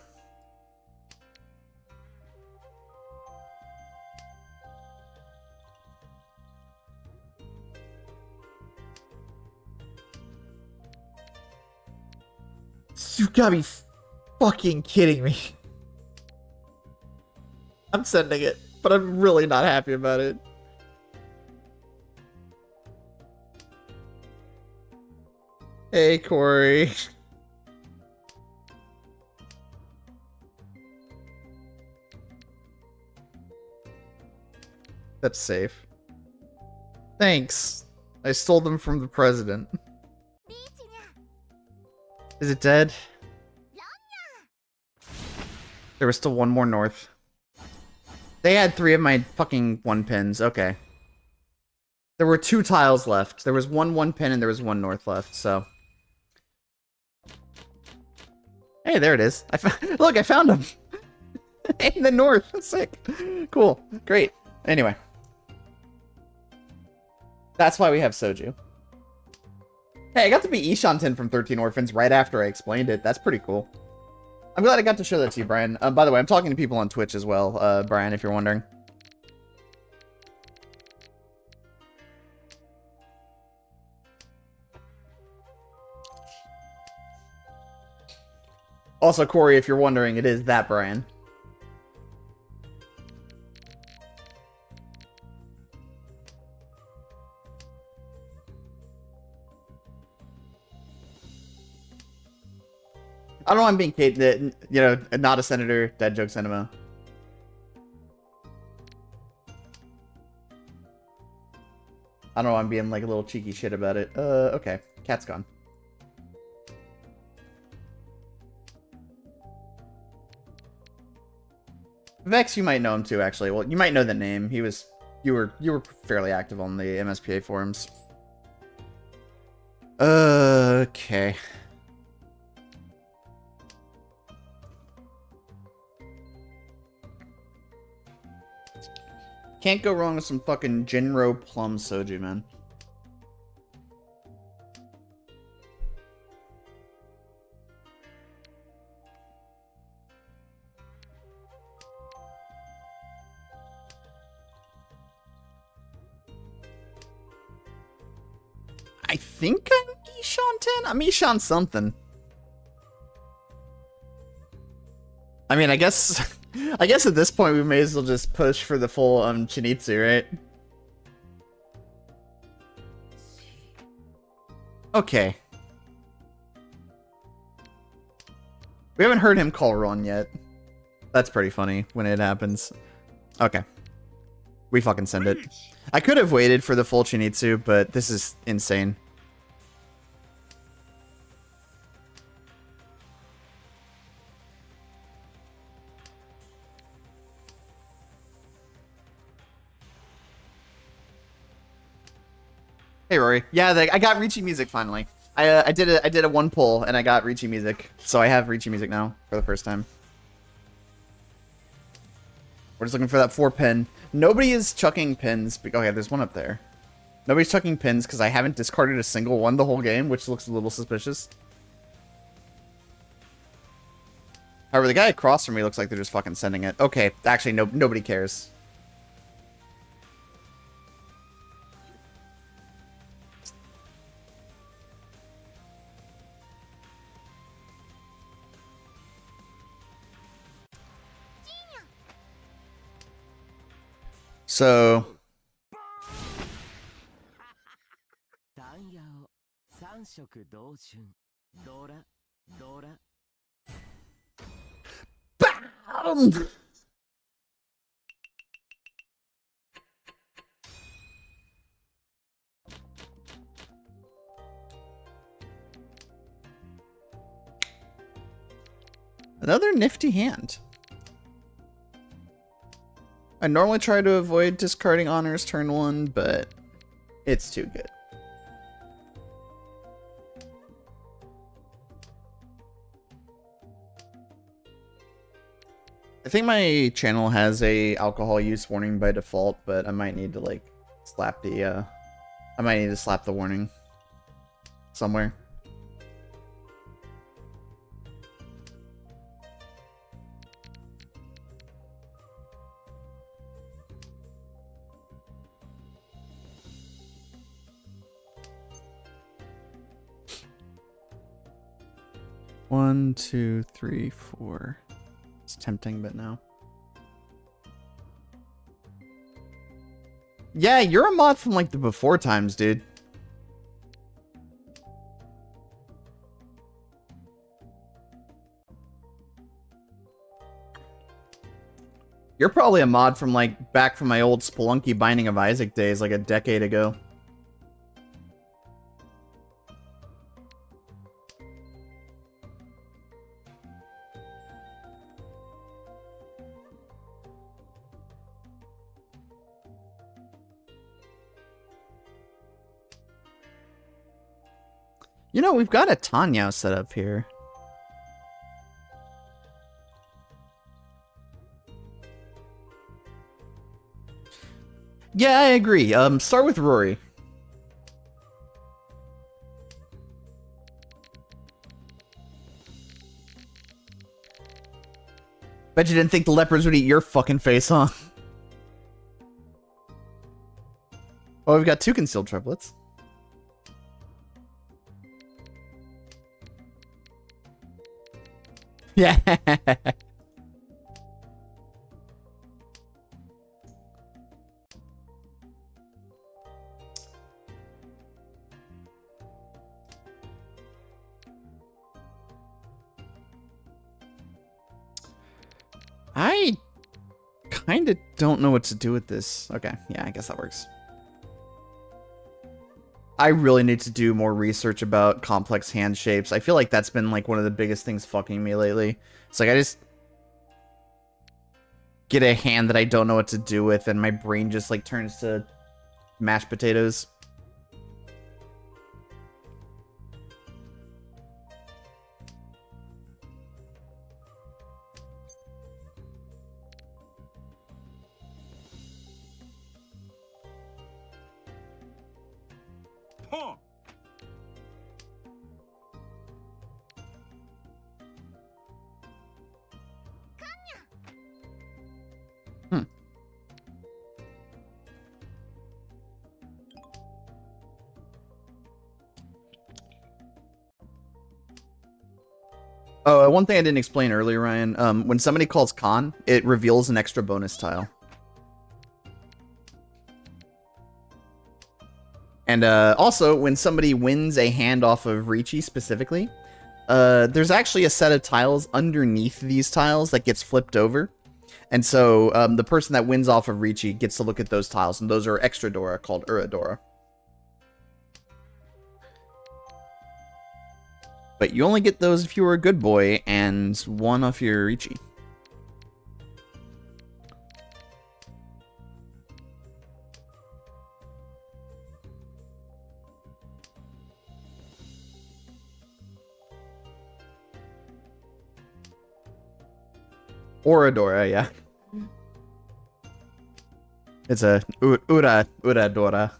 You gotta be fucking kidding me. I'm sending it, but I'm really not happy about it. Hey, Corey. That's safe. Thanks. I stole them from the president. Is it dead? There was still 1 more north. They had 3 of my fucking 1 pins. Okay. There were 2 tiles left. There was 1 pin and there was 1 north left, so. Hey, there it is. Look, I found him. In the north. Sick. Cool. Great. Anyway. That's why we have Soju. Hey, I got to be Ishanten from 13 Orphans right after I explained it. That's pretty cool. I'm glad I got to show that to you, Brian. By the way, I'm talking to people on Twitch as well, Brian, if you're wondering. Also, Corey, if you're wondering, it is that Brian. I don't know why I'm being Kate, you know, not a senator, dad joke cinema. I don't know why I'm being like a little cheeky shit about it. Okay. Cat's gone. Vex, you might know him too, actually. Well, you might know the name. You were fairly active on the MSPA forums. Okay. Can't go wrong with some fucking Jinro Plum Soju, man. I think I'm Ishanten? I'm Ishan something. I mean, I guess at this point we may as well just push for the full Chinitsu, right? Okay. We haven't heard him call Ron yet. That's pretty funny when it happens. Okay. We fucking send it. I could have waited for the full Chinitsu, but this is insane. Hey Rory, yeah, I got Ricci music finally. I did a 1 pull and I got Ricci music, so I have Ricci music now for the first time. We're just looking for that 4-pin. Nobody is chucking pins. Okay, there's one up there. Nobody's chucking pins because I haven't discarded a single one the whole game, which looks a little suspicious. However, the guy across from me looks like they're just fucking sending it. Okay, actually, nobody cares. So... BAM! Another nifty hand. I normally try to avoid discarding honors turn 1, but it's too good. I think my channel has a alcohol use warning by default, but I might need to like slap the I might need to slap the warning somewhere. One, 2, 3, 4. It's tempting, but no. Yeah, you're a mod from like the before times, dude. You're probably a mod from like back from my old Spelunky Binding of Isaac days, like a decade ago. You know, we've got a Tanya set up here. Yeah, I agree. Start with Rory. Bet you didn't think the leopards would eat your fucking face, huh? Oh, we've got 2 concealed triplets. Yeah. I kind of don't know what to do with this. Okay, yeah, I guess that works. I really need to do more research about complex hand shapes. I feel like that's been like one of the biggest things fucking me lately. It's like I just get a hand that I don't know what to do with and my brain just like turns to mashed potatoes.
Huh.
Oh, one thing I didn't explain earlier, Ryan. When somebody calls con, it reveals an extra bonus tile. And also, when somebody wins a hand off of Ricci specifically, there's actually a set of tiles underneath these tiles that gets flipped over. And so the person that wins off of Ricci gets to look at those tiles, and those are extra Dora called Uradora. But you only get those if you were a good boy and one off your Ricci. Oradora, yeah. It's a ura dora.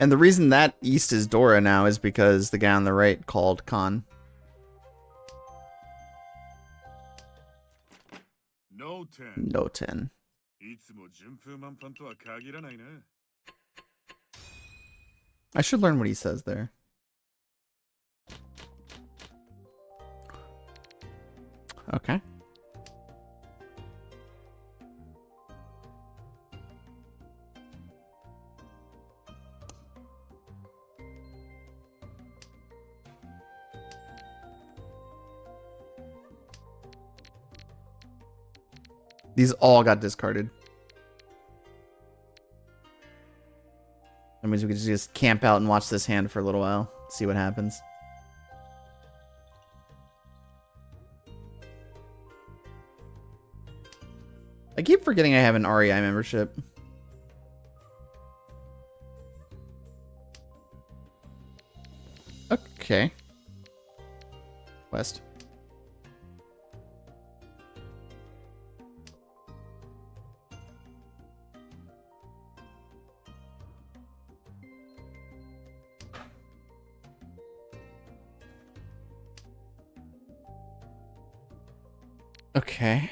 And the reason that East is Dora now is because the guy on the right called Khan.
No 10
No 10.
いつも順風満帆とは限らないな
I should learn what he says there. Okay. These all got discarded. That means we could just camp out and watch this hand for a little while. See what happens. I keep forgetting I have an REI membership. Okay. West. Okay.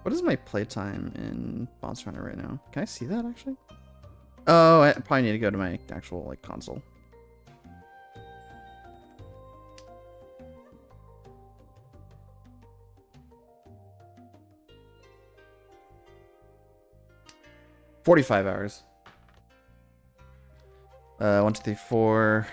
What is my playtime in Monster Hunter right now? Can I see that actually? Oh, I probably need to go to my actual like console. $45 hours. 1, 2, 3, 4.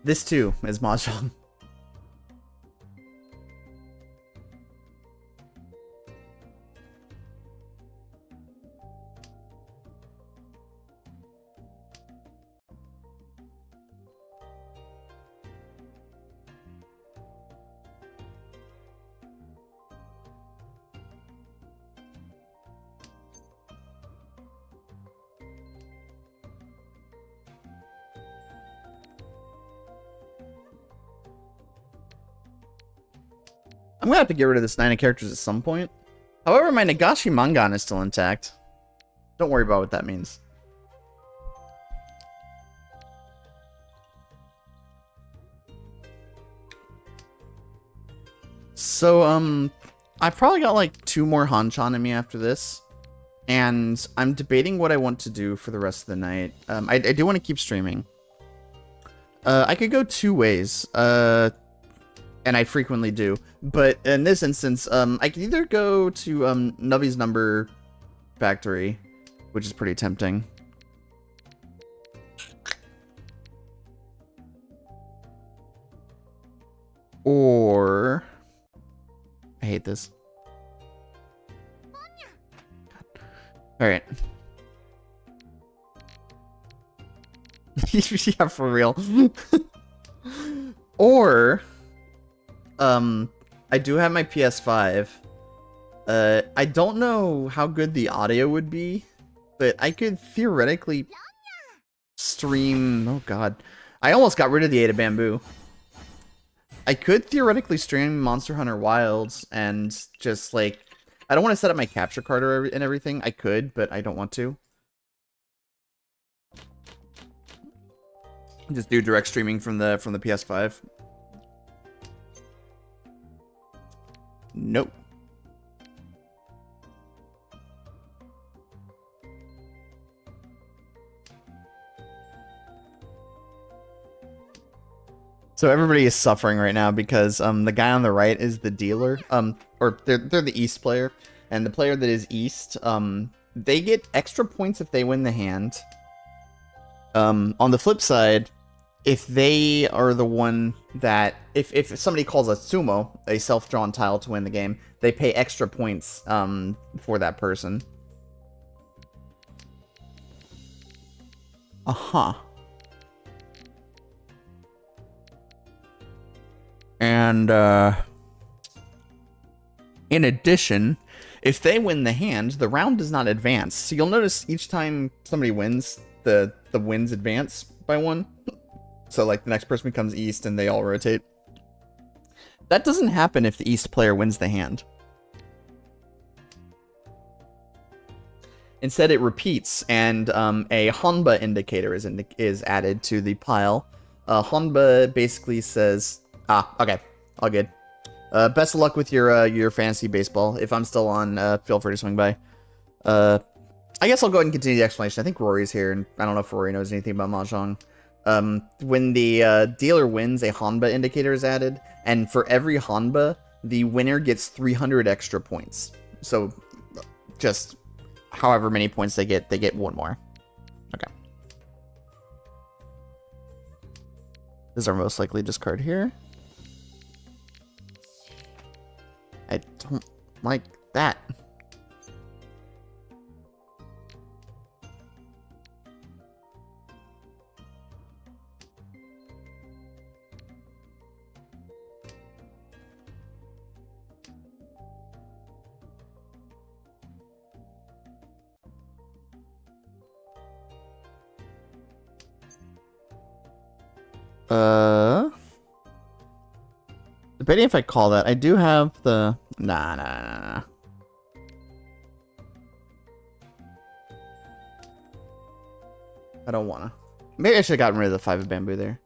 This too is mahjong. I'm gonna have to get rid of this 9 of characters at some point. However, my Nagashi Mangan is still intact. Don't worry about what that means. So, I've probably got like 2 more Hanchan in me after this. And I'm debating what I want to do for the rest of the night. I do want to keep streaming. I could go 2 ways. And I frequently do. But in this instance, I could either go to Nubby's Number Factory, which is pretty tempting. Or... I hate this. Alright. Yeah, for real. Or... I do have my PS5. I don't know how good the audio would be, but I could theoretically stream... Oh god. I almost got rid of the 8 of Bamboo. I could theoretically stream Monster Hunter Wilds and just, like... I don't want to set up my capture card and everything. I could, but I don't want to. Just do direct streaming from the PS5. Nope. So everybody is suffering right now because the guy on the right is the dealer, or they're the East player, and the player that is East, they get extra points if they win the hand. On the flip side, if they are the one that if somebody calls a sumo, a self-drawn tile to win the game, they pay extra points for that person. Uh-huh. And in addition, if they win the hand, the round does not advance. So you'll notice each time somebody wins, the wins advance by one. So like the next person becomes East and they all rotate. That doesn't happen if the East player wins the hand. Instead, it repeats, and a Honba indicator is added to the pile. Honba basically says, okay, all good. Best of luck with your fantasy baseball. If I'm still on, feel free to swing by. I guess I'll go ahead and continue the explanation. I think Rory's here, and I don't know if Rory knows anything about mahjong. When the dealer wins, a Honba indicator is added, and for every Honba, the winner gets 300 extra points. So, just however many points they get one more. Okay. This is our most likely discard here. I don't like that. Debating if I call that. I do have the... Nah. I don't wanna. Maybe I should have gotten rid of the 5 of bamboo there.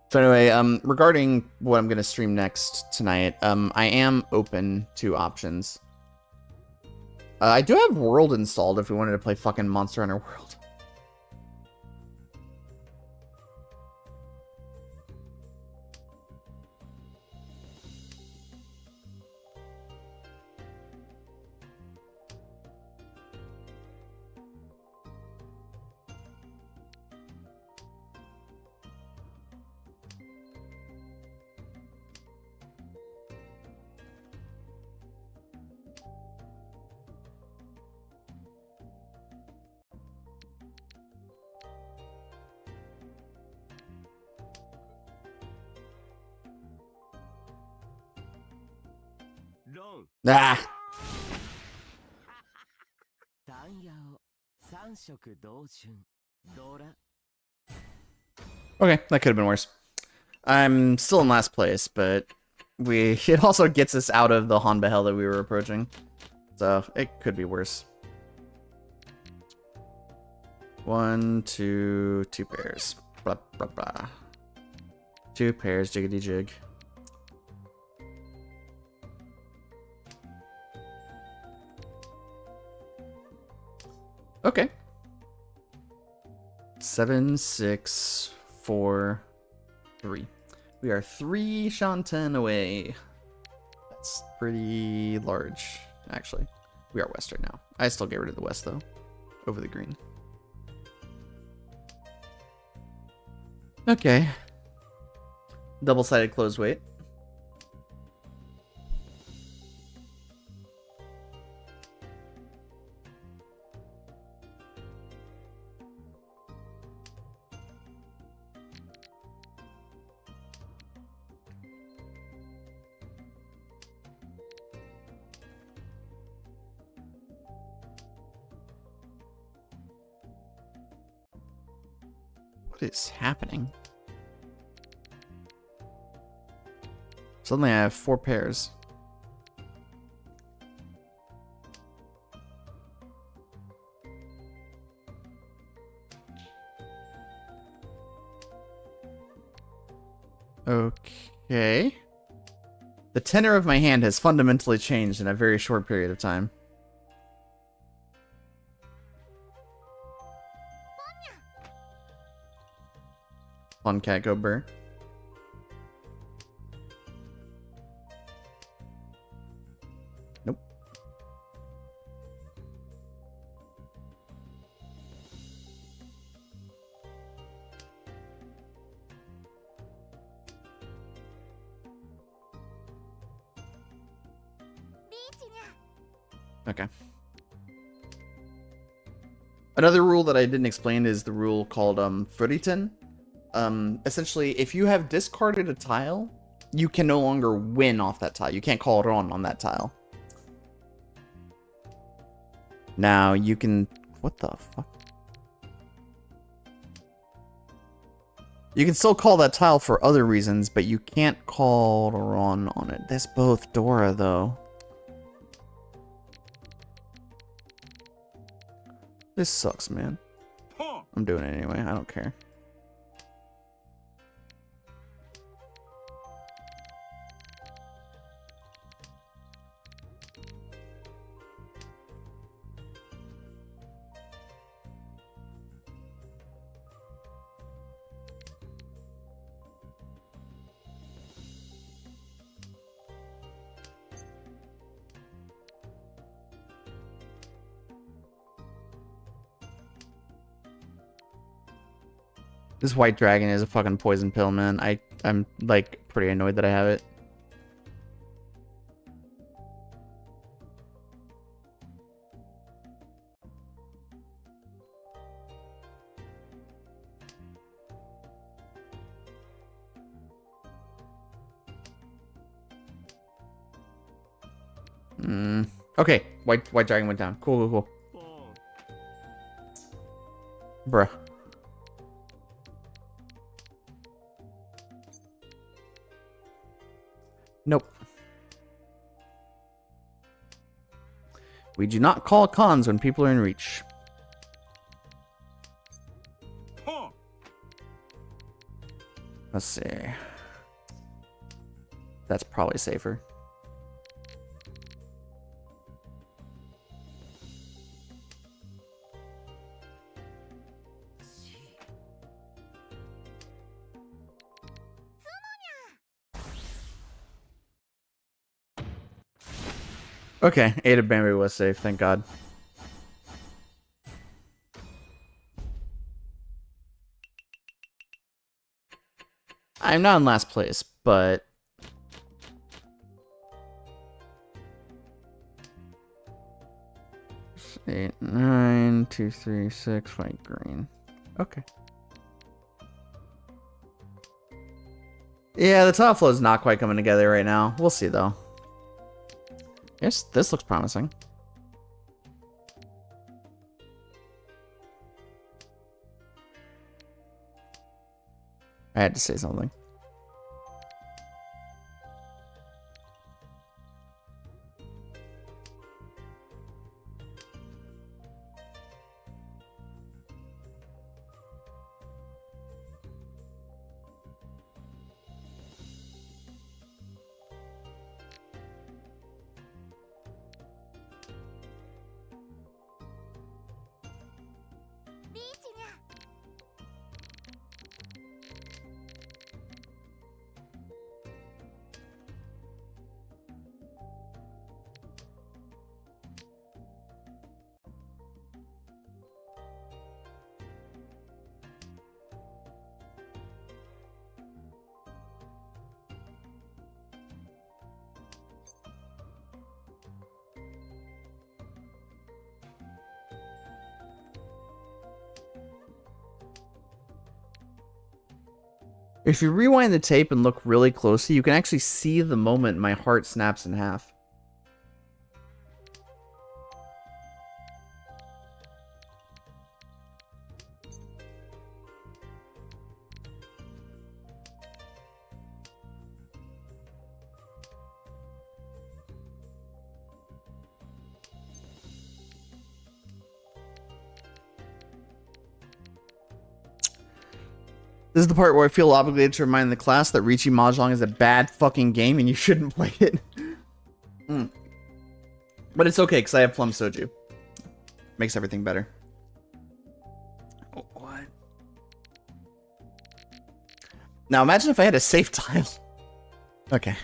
So anyway, regarding what I'm gonna stream next tonight, I am open to options. I do have World installed if we wanted to play fucking Monster Hunter World. Ah. Okay, that could have been worse. I'm still in last place, but it also gets us out of the Honba hell that we were approaching. So it could be worse. 1, 2 pairs. Blah, blah, blah. 2 pairs, jiggity jig. Okay. 7, 6, 4, 3. We are 3 Shanten away. That's pretty large, actually. We are West right now. I still get rid of the West, though. Over the green. Okay. Double-sided closed weight. What is happening? Suddenly I have 4 pairs. Okay. The tenor of my hand has fundamentally changed in a very short period of time. On cat go burr. Nope. Okay. Another rule that I didn't explain is the rule called Furitin. Essentially, if you have discarded a tile, you can no longer win off that tile. You can't call it on that tile. Now you can... What the fuck? You can still call that tile for other reasons, but you can't call Ron on it. That's both Dora, though. This sucks, man. I'm doing it anyway. I don't care. This white dragon is a fucking poison pill, man. I'm like pretty annoyed that I have it. Okay, white dragon went down. Cool. Bruh. Nope. We do not call cons when people are in reach. Let's see. That's probably safer. Okay, Ada Bambi was safe, thank God. I'm not in last place, but... Eight, 9, 2, 3, 6, white, green. Okay. Yeah, the top flow is not quite coming together right now. We'll see, though. Yes, this looks promising. I had to say something. If you rewind the tape and look really closely, you can actually see the moment my heart snaps in half. This is the part where I feel obligated to remind the class that Riichi Mahjong is a bad fucking game and you shouldn't play it. But it's okay, because I have plum soju. Makes everything better. Oh, what? Now imagine if I had a safe tile. Okay.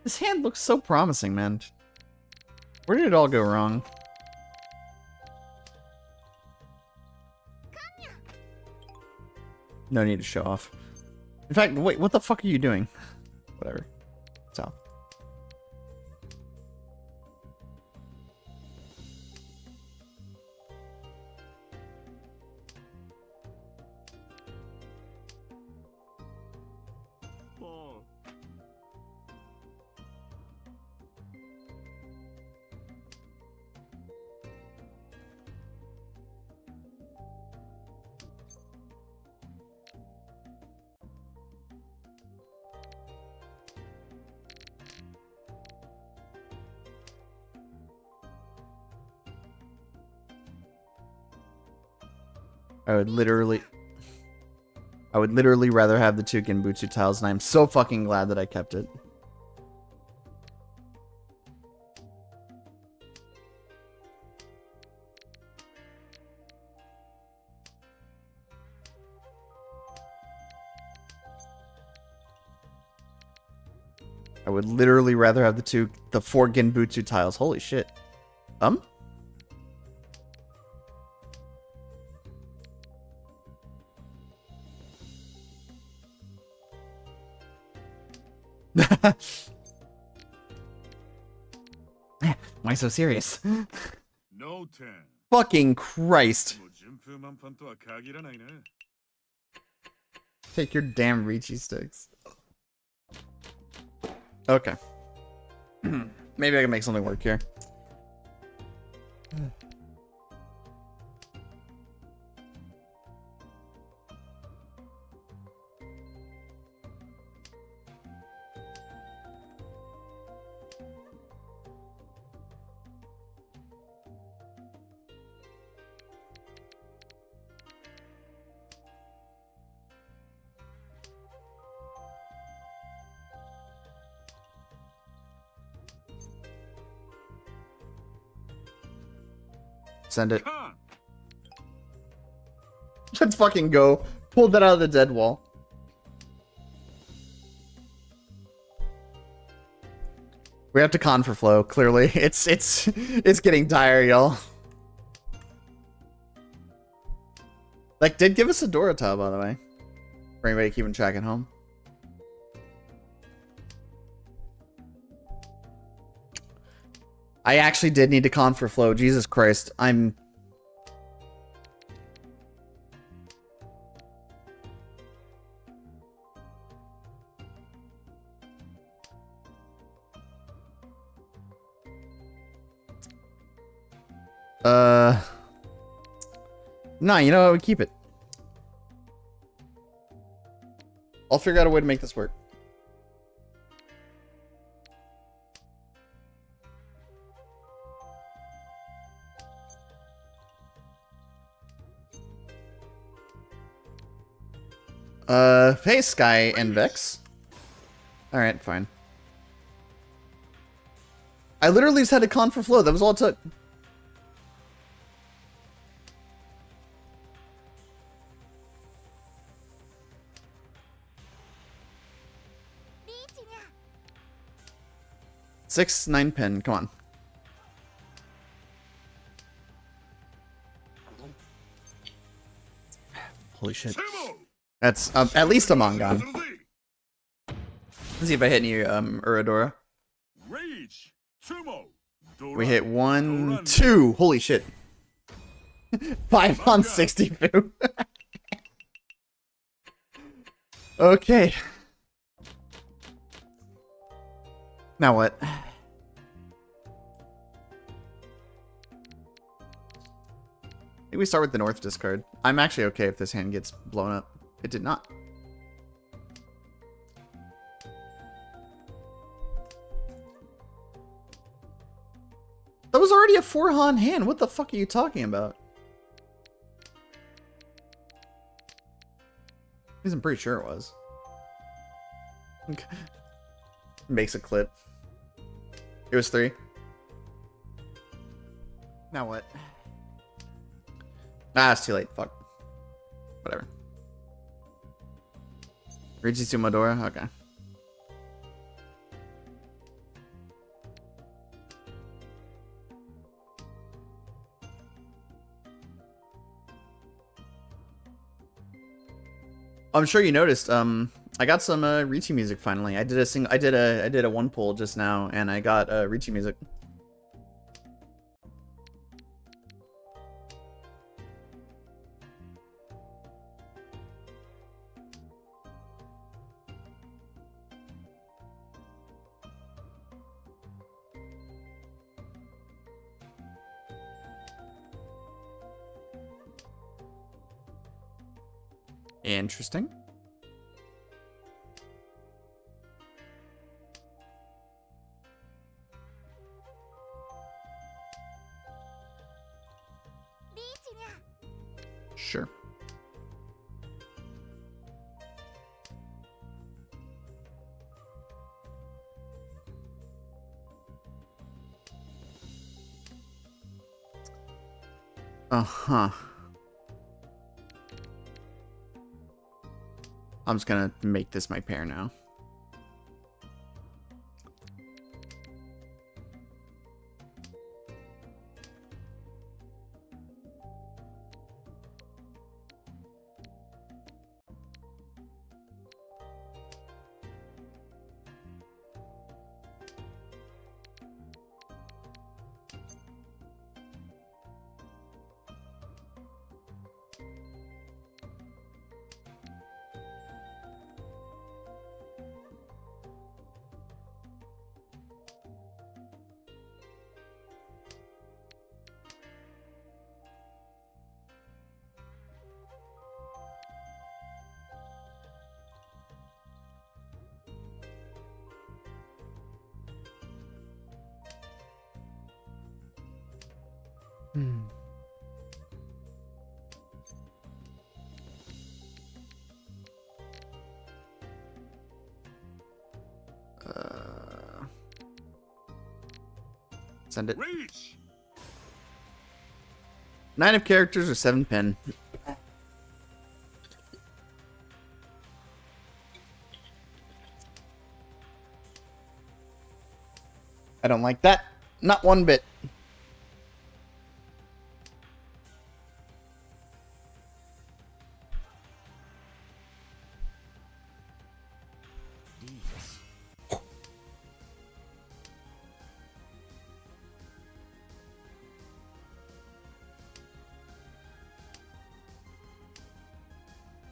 This hand looks so promising, man. Where did it all go wrong? No need to show off. In fact, wait, what the fuck are you doing? Whatever. South.
Paul.
I would literally rather have the two Genbutsu tiles, and I'm so fucking glad that I kept it. I would literally rather have the four Genbutsu tiles. Holy shit. Why so serious?
No ten.
Fucking Christ.
もう順風満帆とは限らないな。
Take your damn Ricci sticks. Okay. Maybe I can make something work here. Send it.
Come.
Let's fucking go. Pulled that out of the dead wall. We have to con for flow, clearly. It's getting dire, y'all. Like, did give us a Dora tile, by the way. For anybody keeping track at home. I actually did need to con for flow. Jesus Christ. I'm... Nah, you know what? We keep it. I'll figure out a way to make this work. Hey, Sky and Vex. Alright, fine. I literally just had a con for flow. That was all it took. Six, 9 pin. Come on. Holy shit. That's at least a Mongon. Let's see if I hit any Uradora.
Rage.
We hit 1, 2. Holy shit. 5 on 62. Okay. Now what? I think we start with the North discard. I'm actually okay if this hand gets blown up. It did not. That was already a 4-Han hand. What the fuck are you talking about? At least I'm pretty sure it was. Makes a clip. It was 3. Now what? Ah, it's too late. Fuck. Whatever. Richie Sumadora? Okay. I'm sure you noticed, I got some Richie music finally. I did a one pull just now and I got Richie music. Interesting. Sure. Uh-huh. I'm just gonna make this my pair now. Hmm. Send it.
Reach!
9 of characters or 7 pen. I don't like that. Not one bit.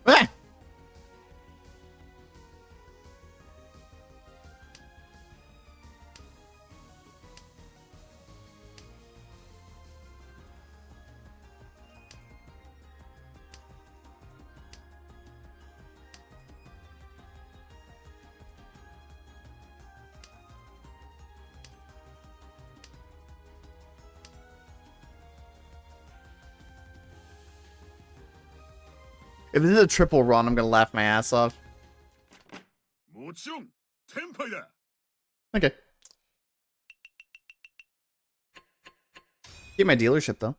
Ah! If this is a triple run, I'm gonna laugh my ass off.
もちろんテンパイだ
Okay. Get my dealership though.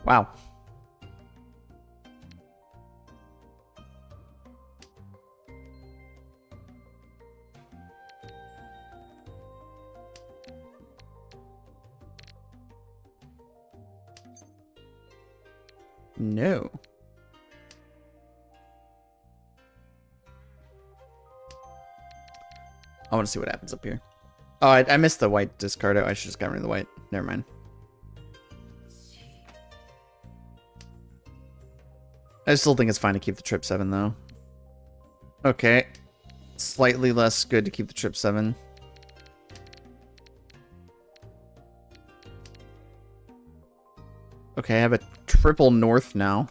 Wow. No. I want to see what happens up here. Oh, I missed the white discard. I should just got rid of the white. Never mind. I still think it's fine to keep the trip 7 though. Okay. Slightly less good to keep the trip 7. Okay, I have a triple north now.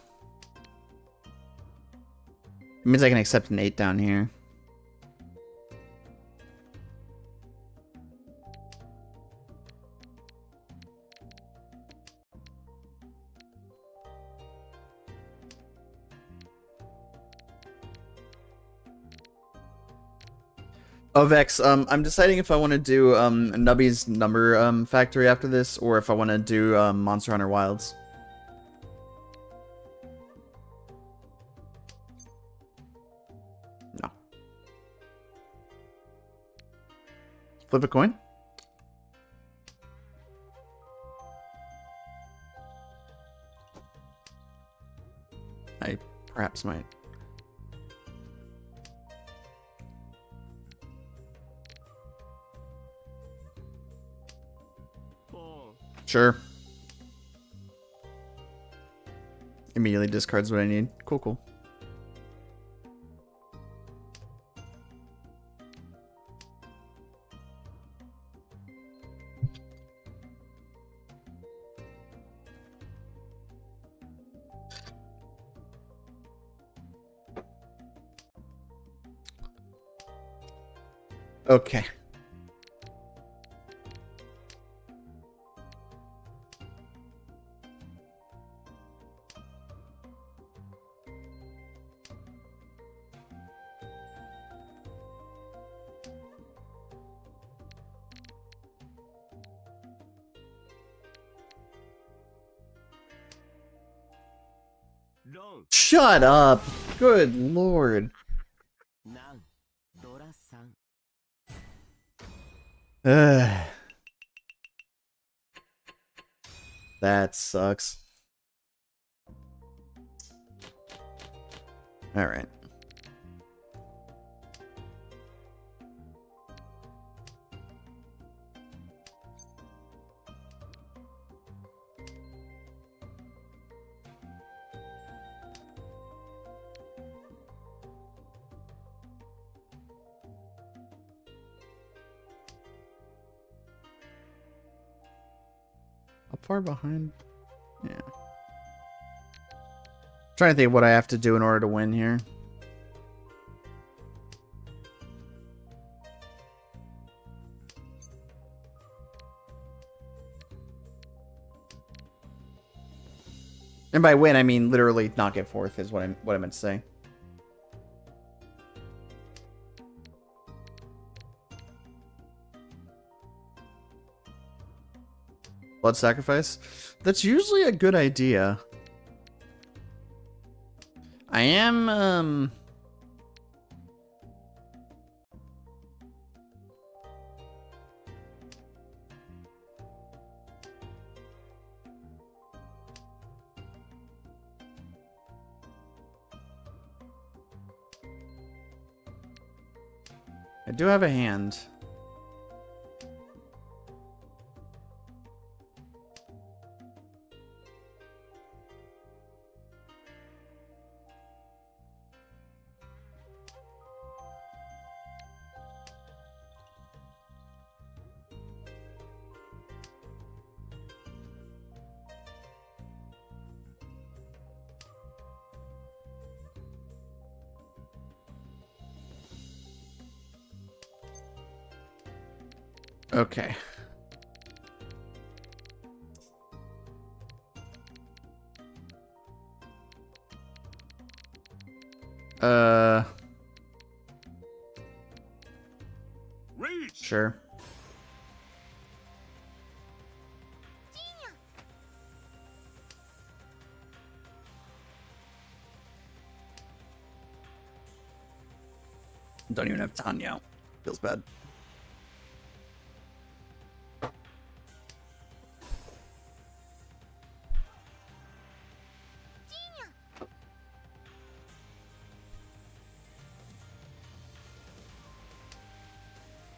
It means I can accept an 8 down here. Oh, Vex, I'm deciding if I want to do Nubby's Number Factory after this, or if I want to do Monster Hunter Wilds. No. Flip a coin? I perhaps might. Sure. Immediately discards what I need. Cool, cool. Okay. Shut up! Good lord. Ugh. That sucks. Alright. How far behind? Yeah. Trying to think of what I have to do in order to win here. And by win, I mean literally not get fourth is what I meant to say. Blood sacrifice? That's usually a good idea. I am, I do have a hand. Okay.
Reach.
Sure. Don't even have Tanya. Feels bad.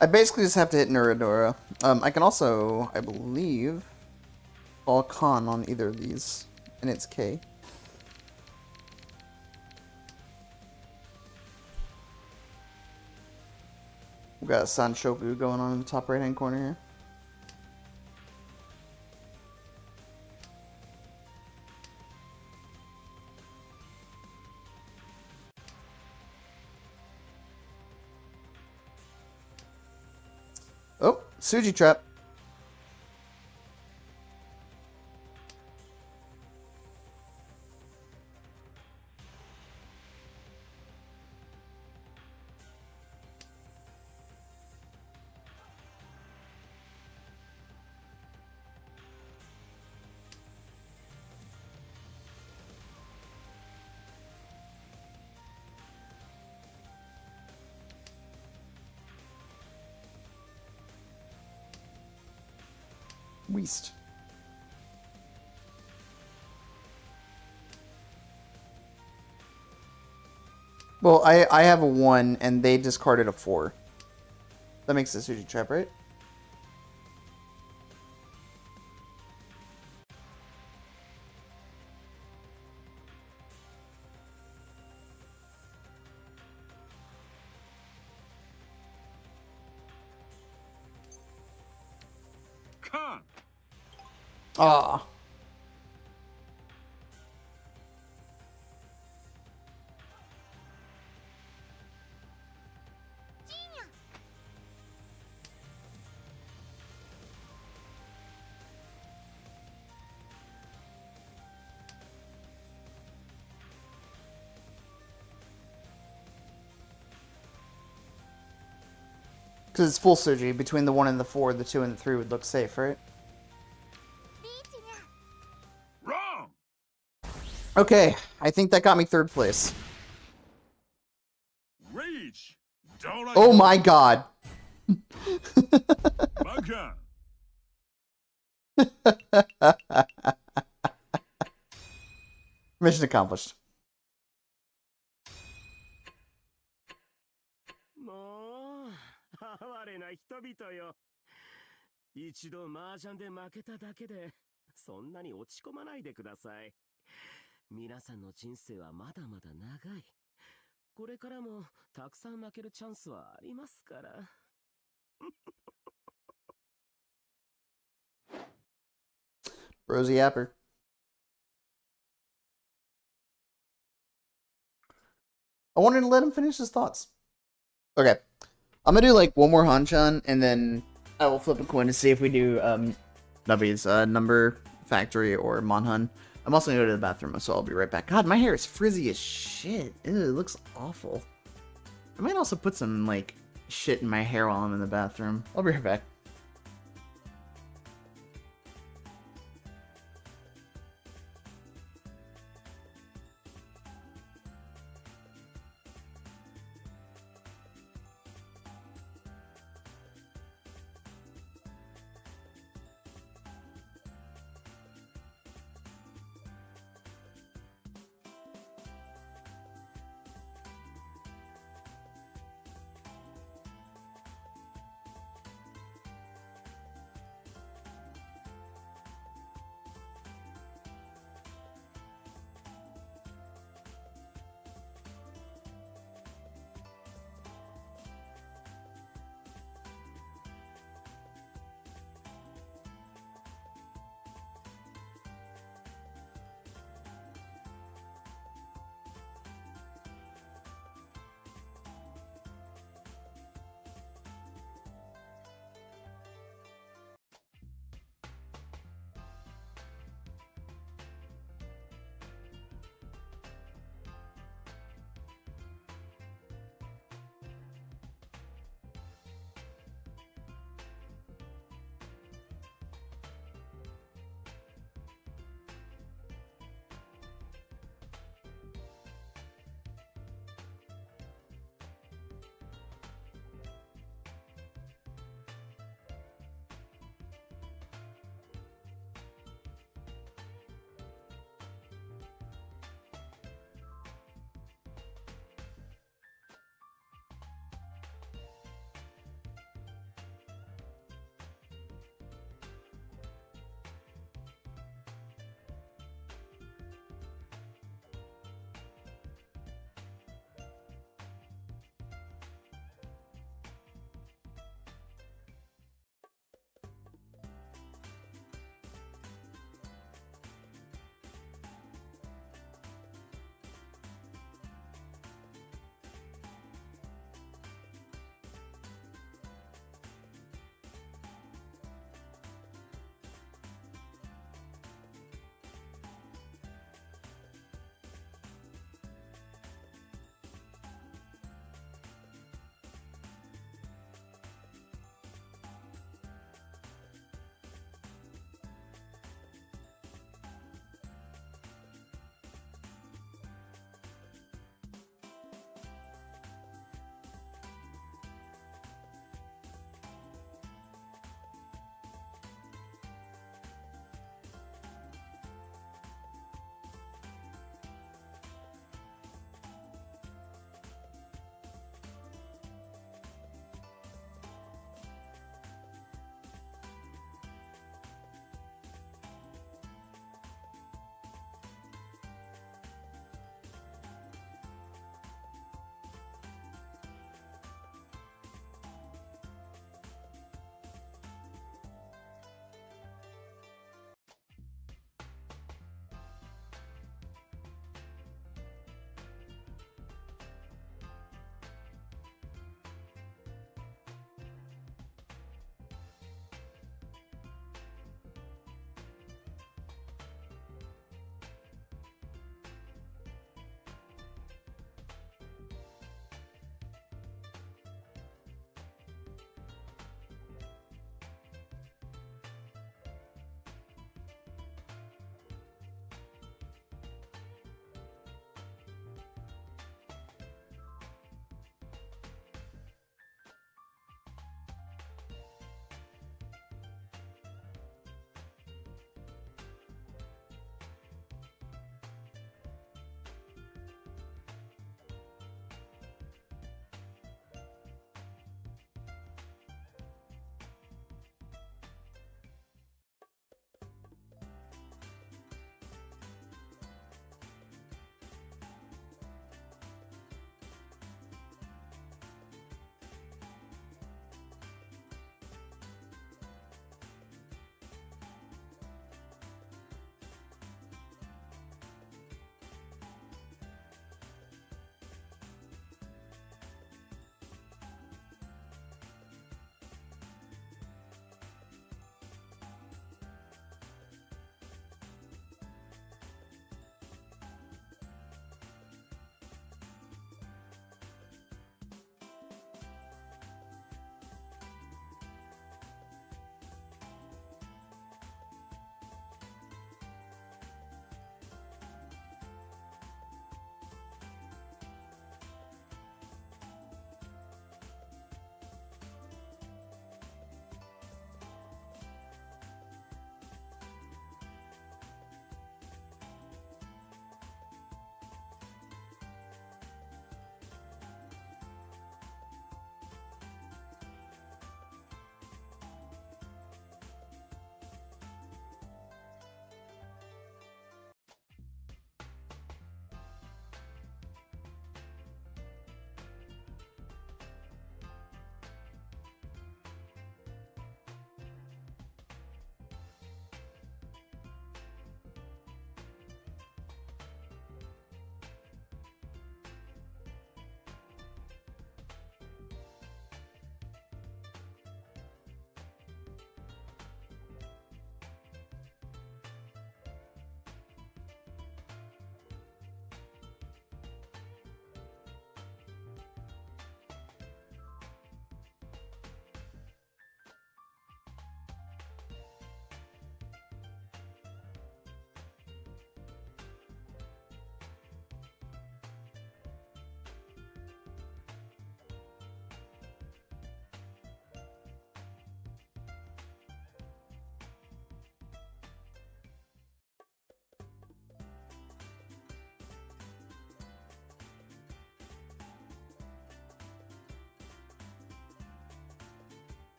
I basically just have to hit Nuradora. I can also, I believe, fall con on either of these, and it's K. We've got a Sanshoku going on in the top right-hand corner here. Oh, suji trap. Weast. Well, I have a 1, and they discarded a 4. That makes the suji trap, right?
Khan.
Ah. Because it's full suji. Between the 1 and the 4, the 2 and the 3 would look safe, right?
Wrong.
Okay, I think that got me 3rd place.
Rage. Don't
Oh my god.
Mahjong.
Mission accomplished.
もう哀れな人々よ。一度麻雀で負けただけでそんなに落ち込まないでください。皆さんの人生はまだまだ長い。これからもたくさん負けるチャンスはありますから。
Rosie Yapper. I wanted to let him finish his thoughts. Okay. I'm gonna do like one more Hanchan, and then I will flip a coin to see if we do Nubby's Number Factory or Monhun. I'm also gonna go to the bathroom, so I'll be right back. God, my hair is frizzy as shit. Ew, it looks awful. I might also put some like shit in my hair while I'm in the bathroom. I'll be right back.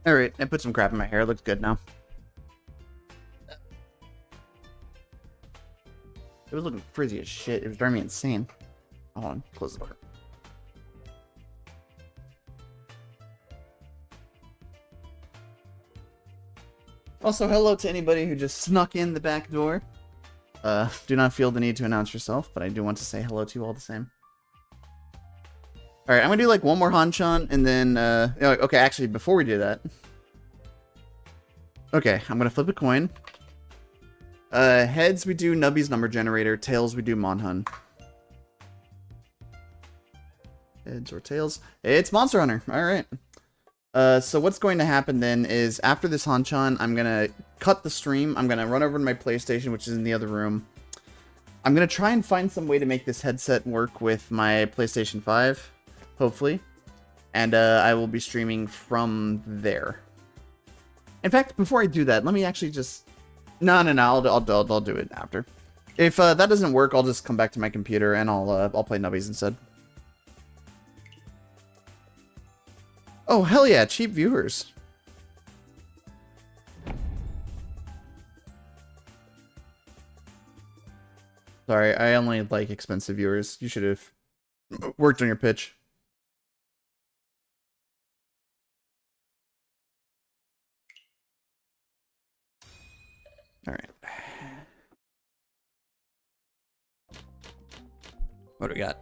Alright, I put some crap in my hair. It looks good now. It was looking frizzy as shit. It was driving me insane. Hold on, close the door. Also, hello to anybody who just snuck in the back door. Do not feel the need to announce yourself, but I do want to say hello to you all the same. Alright, I'm gonna do like one more Hanchan, and then, okay, actually, before we do that... Okay, I'm gonna flip a coin. Heads, we do Nubby's number generator. Tails, we do Monhun. Heads or tails? It's Monster Hunter. Alright. So what's going to happen then is, after this Hanchan, I'm gonna cut the stream. I'm gonna run over to my PlayStation, which is in the other room. I'm gonna try and find some way to make this headset work with my PlayStation 5, hopefully. And I will be streaming from there. In fact, before I do that, let me actually just... No, I'll do it after. If that doesn't work, I'll just come back to my computer and I'll play Nubbies instead. Oh, hell yeah, cheap viewers. Sorry, I only like expensive viewers. You should have worked on your pitch. Alright. What do we got?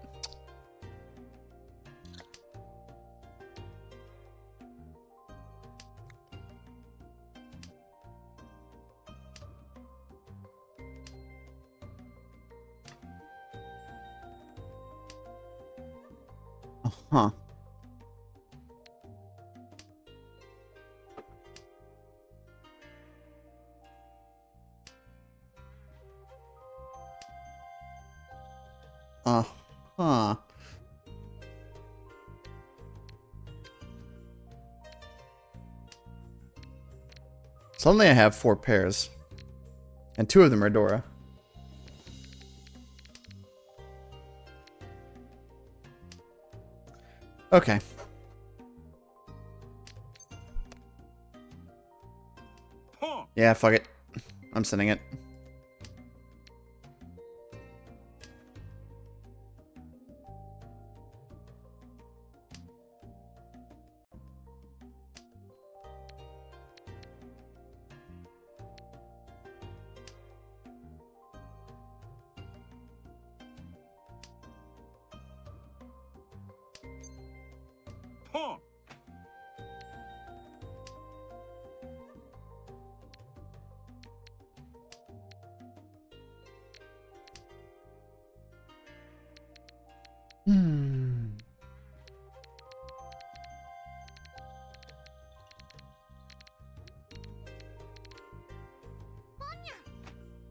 Huh. Huh. Suddenly I have 4 pairs. And 2 of them are Dora. Okay. Yeah, fuck it. I'm sending it.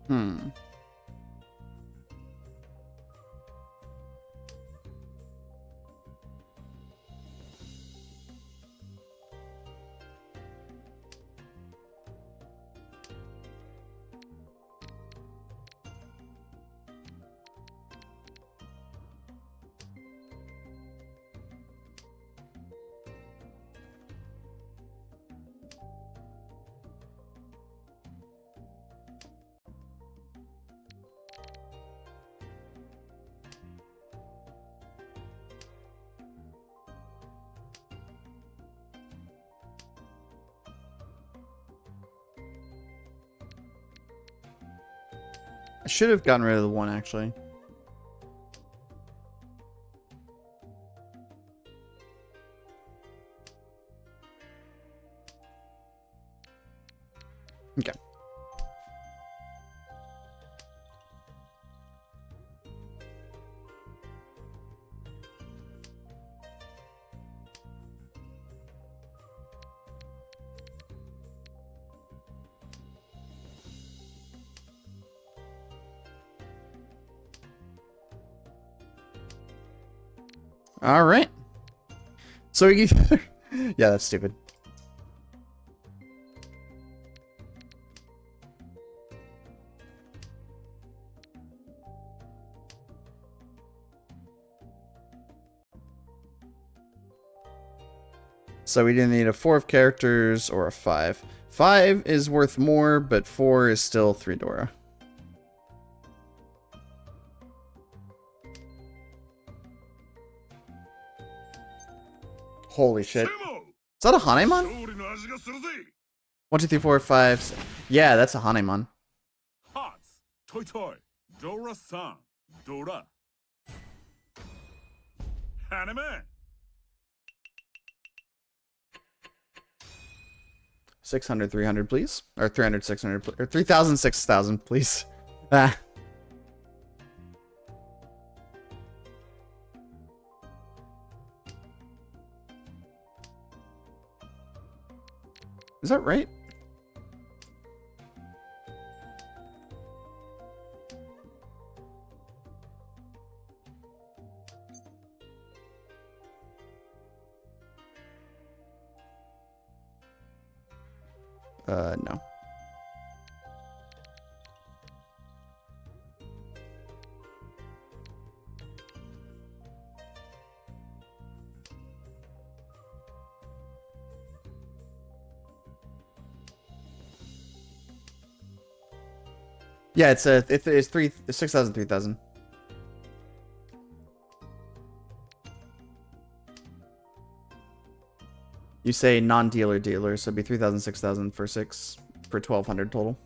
Hmm. I should have gotten rid of the 1, actually. Okay. All right. So you... Yeah, that's stupid. So we either need a 4 of characters or a 5. 5 is worth more, but 4 is still 3 Dora. Holy shit. Is that a Hanemon? 1, 2, 3, 4, 5. 6. Yeah, that's a Hanemon.
Hearts. Toy toy. Dora-san. Dora. Anime.
600, 300, please. Or 300, 600, or 3,000, 6,000, please. Ah. Is that right? No. Yeah, it's 6,000, 3,000. You say non-dealer dealer, so it'd be 3,000, 6,000 for 6 for 1,200 total.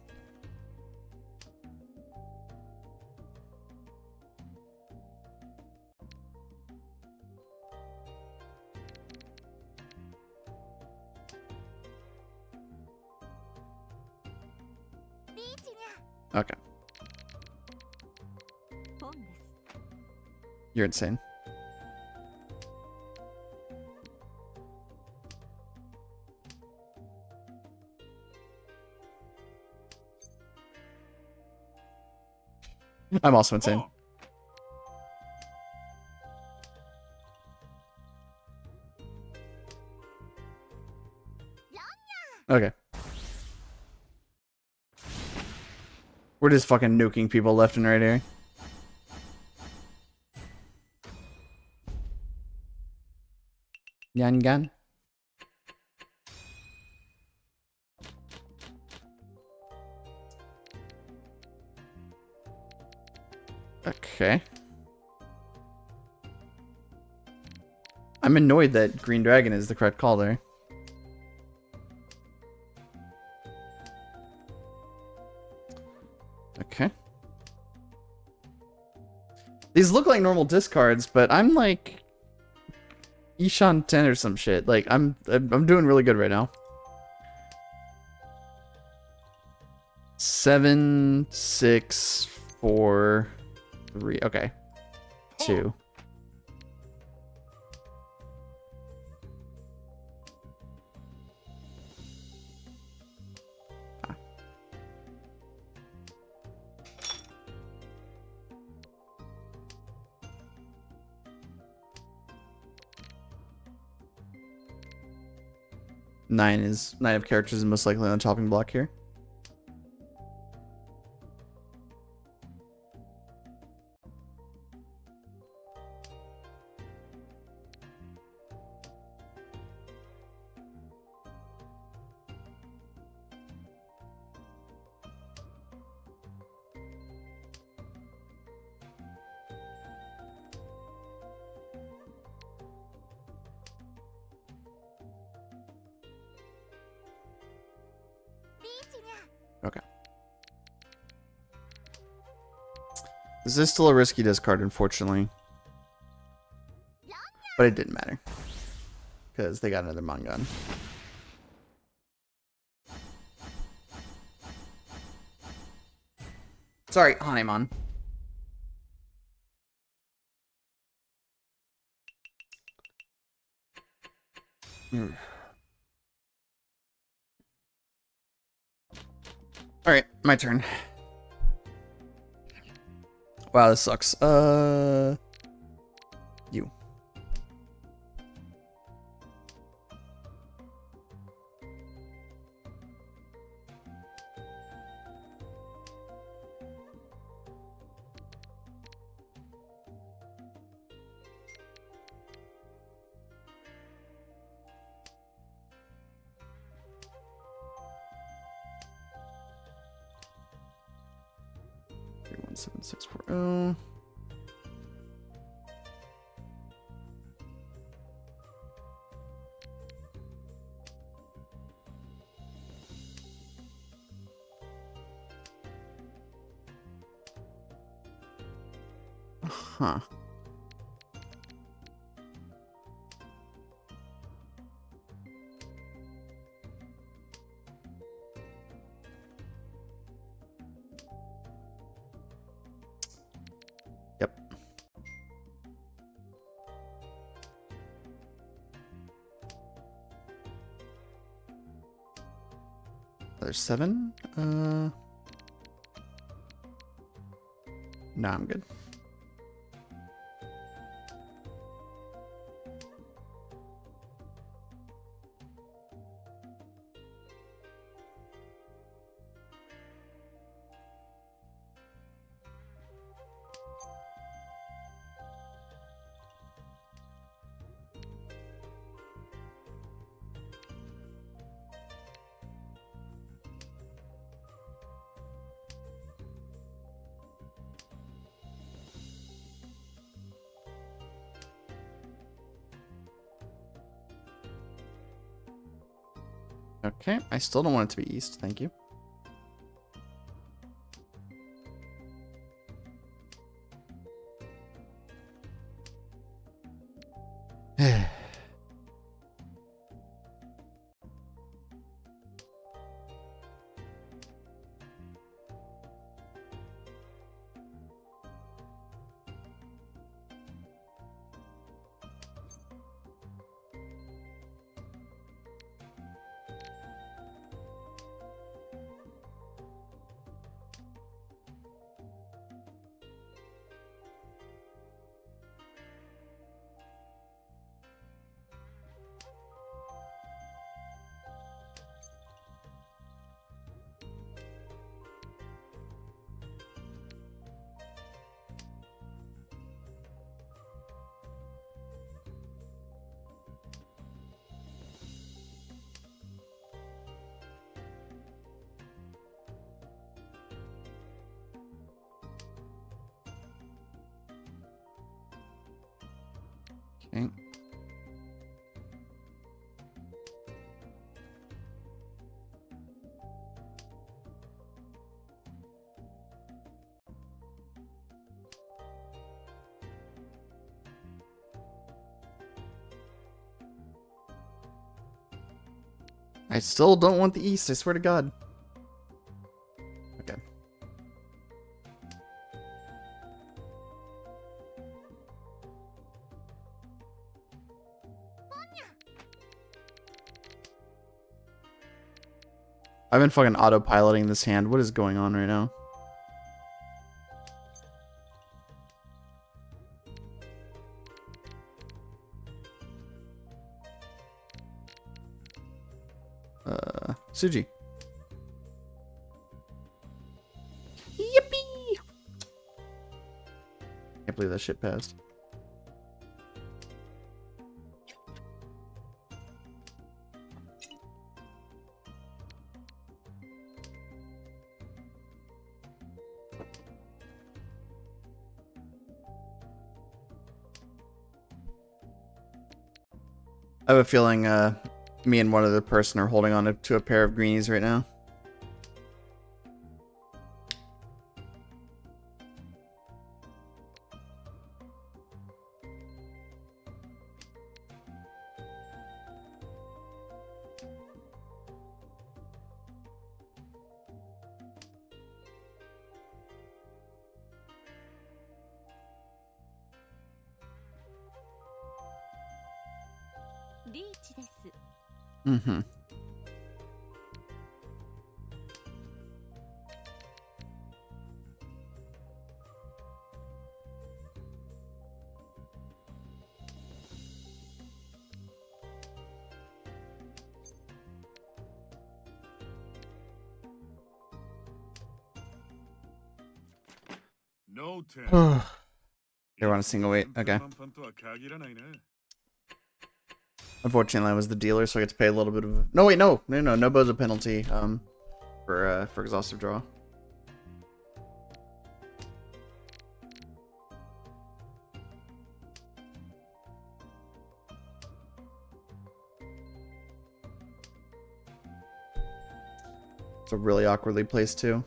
Okay. You're insane. I'm also insane. Okay. We're just fucking nuking people left and right here. Yangan. Okay. I'm annoyed that Green Dragon is the correct call there. Okay. These look like normal discards, but I'm like Ishan 10 or some shit. Like I'm doing really good right now. 7, 6, 4, 3. Okay. 2. Nine of characters is most likely on the chopping block here. Okay. This is still a risky discard, unfortunately. But it didn't matter. Because they got another Mangan. Sorry, Hanemon. Alright, my turn. Wow, this sucks. You. 7640. Huh. Yep. There's 7. Nah, I'm good. Okay, I still don't want it to be east, thank you. Okay. I still don't want the east, I swear to God. Okay. I've been fucking autopiloting this hand. What is going on right now? Suji. Yippee! Can't believe that shit passed. I have a feeling me and one other person are holding on to a pair of greenies right now. Mm-hmm.
No 10.
They want a single weight. Okay. Unfortunately, I was the dealer, so I get to pay a little bit of. No, wait, no bozo penalty. For exhaustive draw. It's a really awkwardly placed too.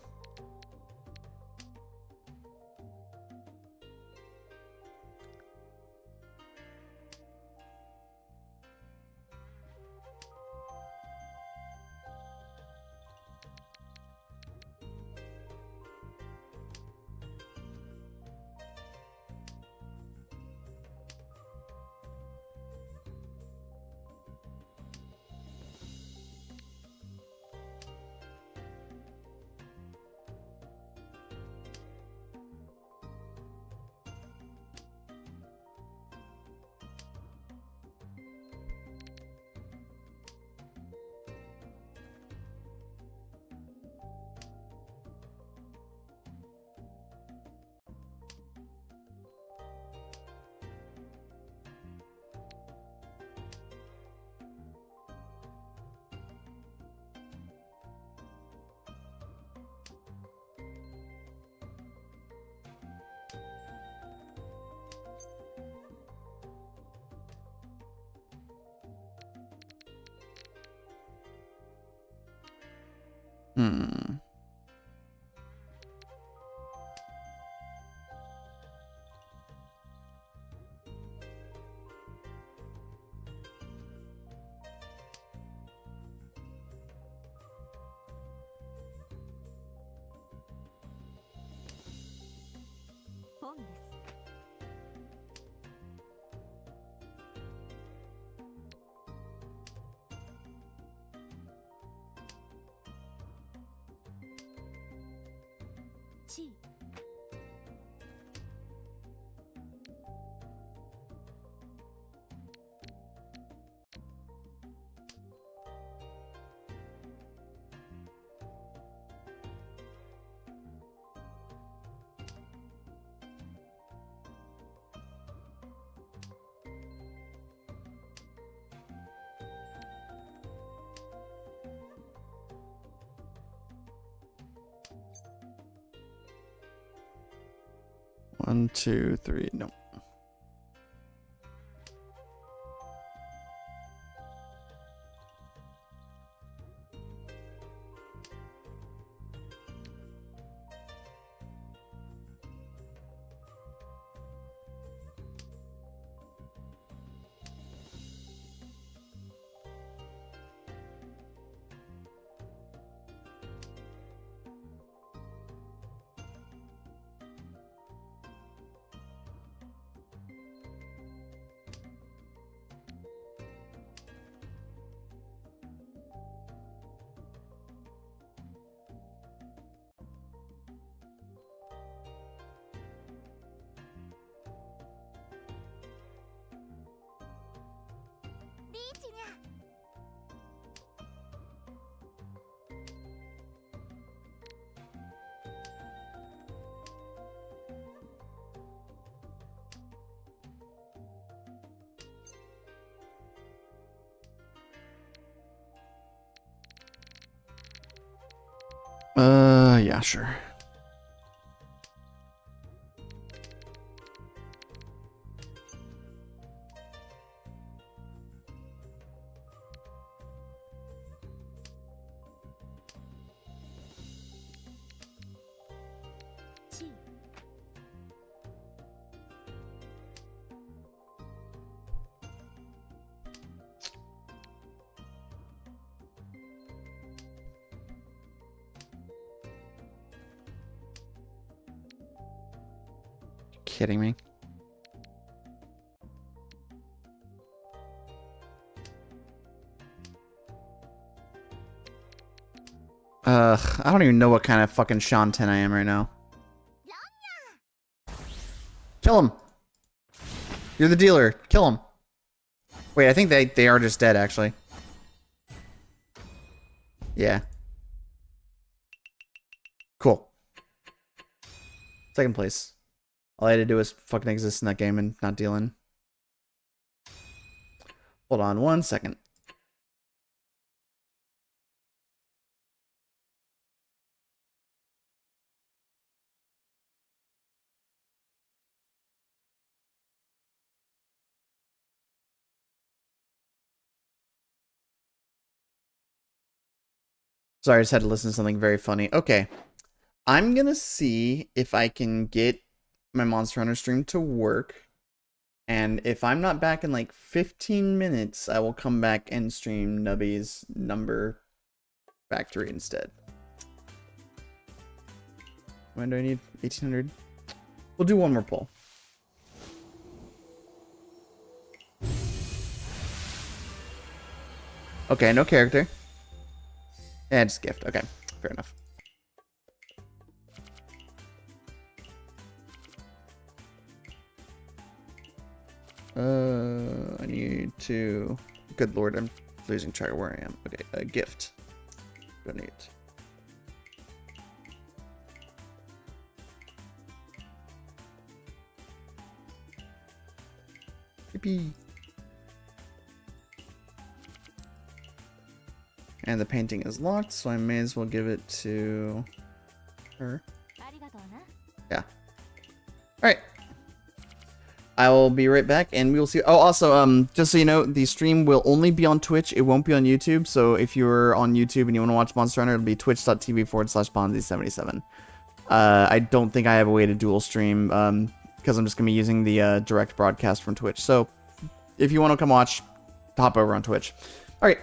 Hmm.
Pon です。チー。
One, two, three. No. Yeah, sure. Kidding me? I don't even know what kind of fucking Shanten I am right now. Kill him! You're the dealer. Kill him. Wait, I think they are just dead, actually. Yeah. Cool. Second place. All I had to do was fucking exist in that game and not dealing. Hold on 1 second. Sorry, I just had to listen to something very funny. Okay. I'm gonna see if I can get my Monster Hunter stream to work. And if I'm not back in like 15 minutes, I will come back and stream Nubby's Number Factory instead. When do I need? 1800? We'll do one more poll. Okay, no character. Yeah, just gift. Okay, fair enough. I need to... Good lord, I'm losing track of where I am. Okay, a gift. Donate. Yippee. And the painting is locked, so I may as well give it to her. Yeah. Alright. I will be right back, and we will see. Oh, also, just so you know, the stream will only be on Twitch. It won't be on YouTube. So if you're on YouTube and you want to watch Monster Hunter, it'll be twitch.tv/Ponzi77. I don't think I have a way to dual stream, because I'm just gonna be using the direct broadcast from Twitch. So if you want to come watch, hop over on Twitch. All right.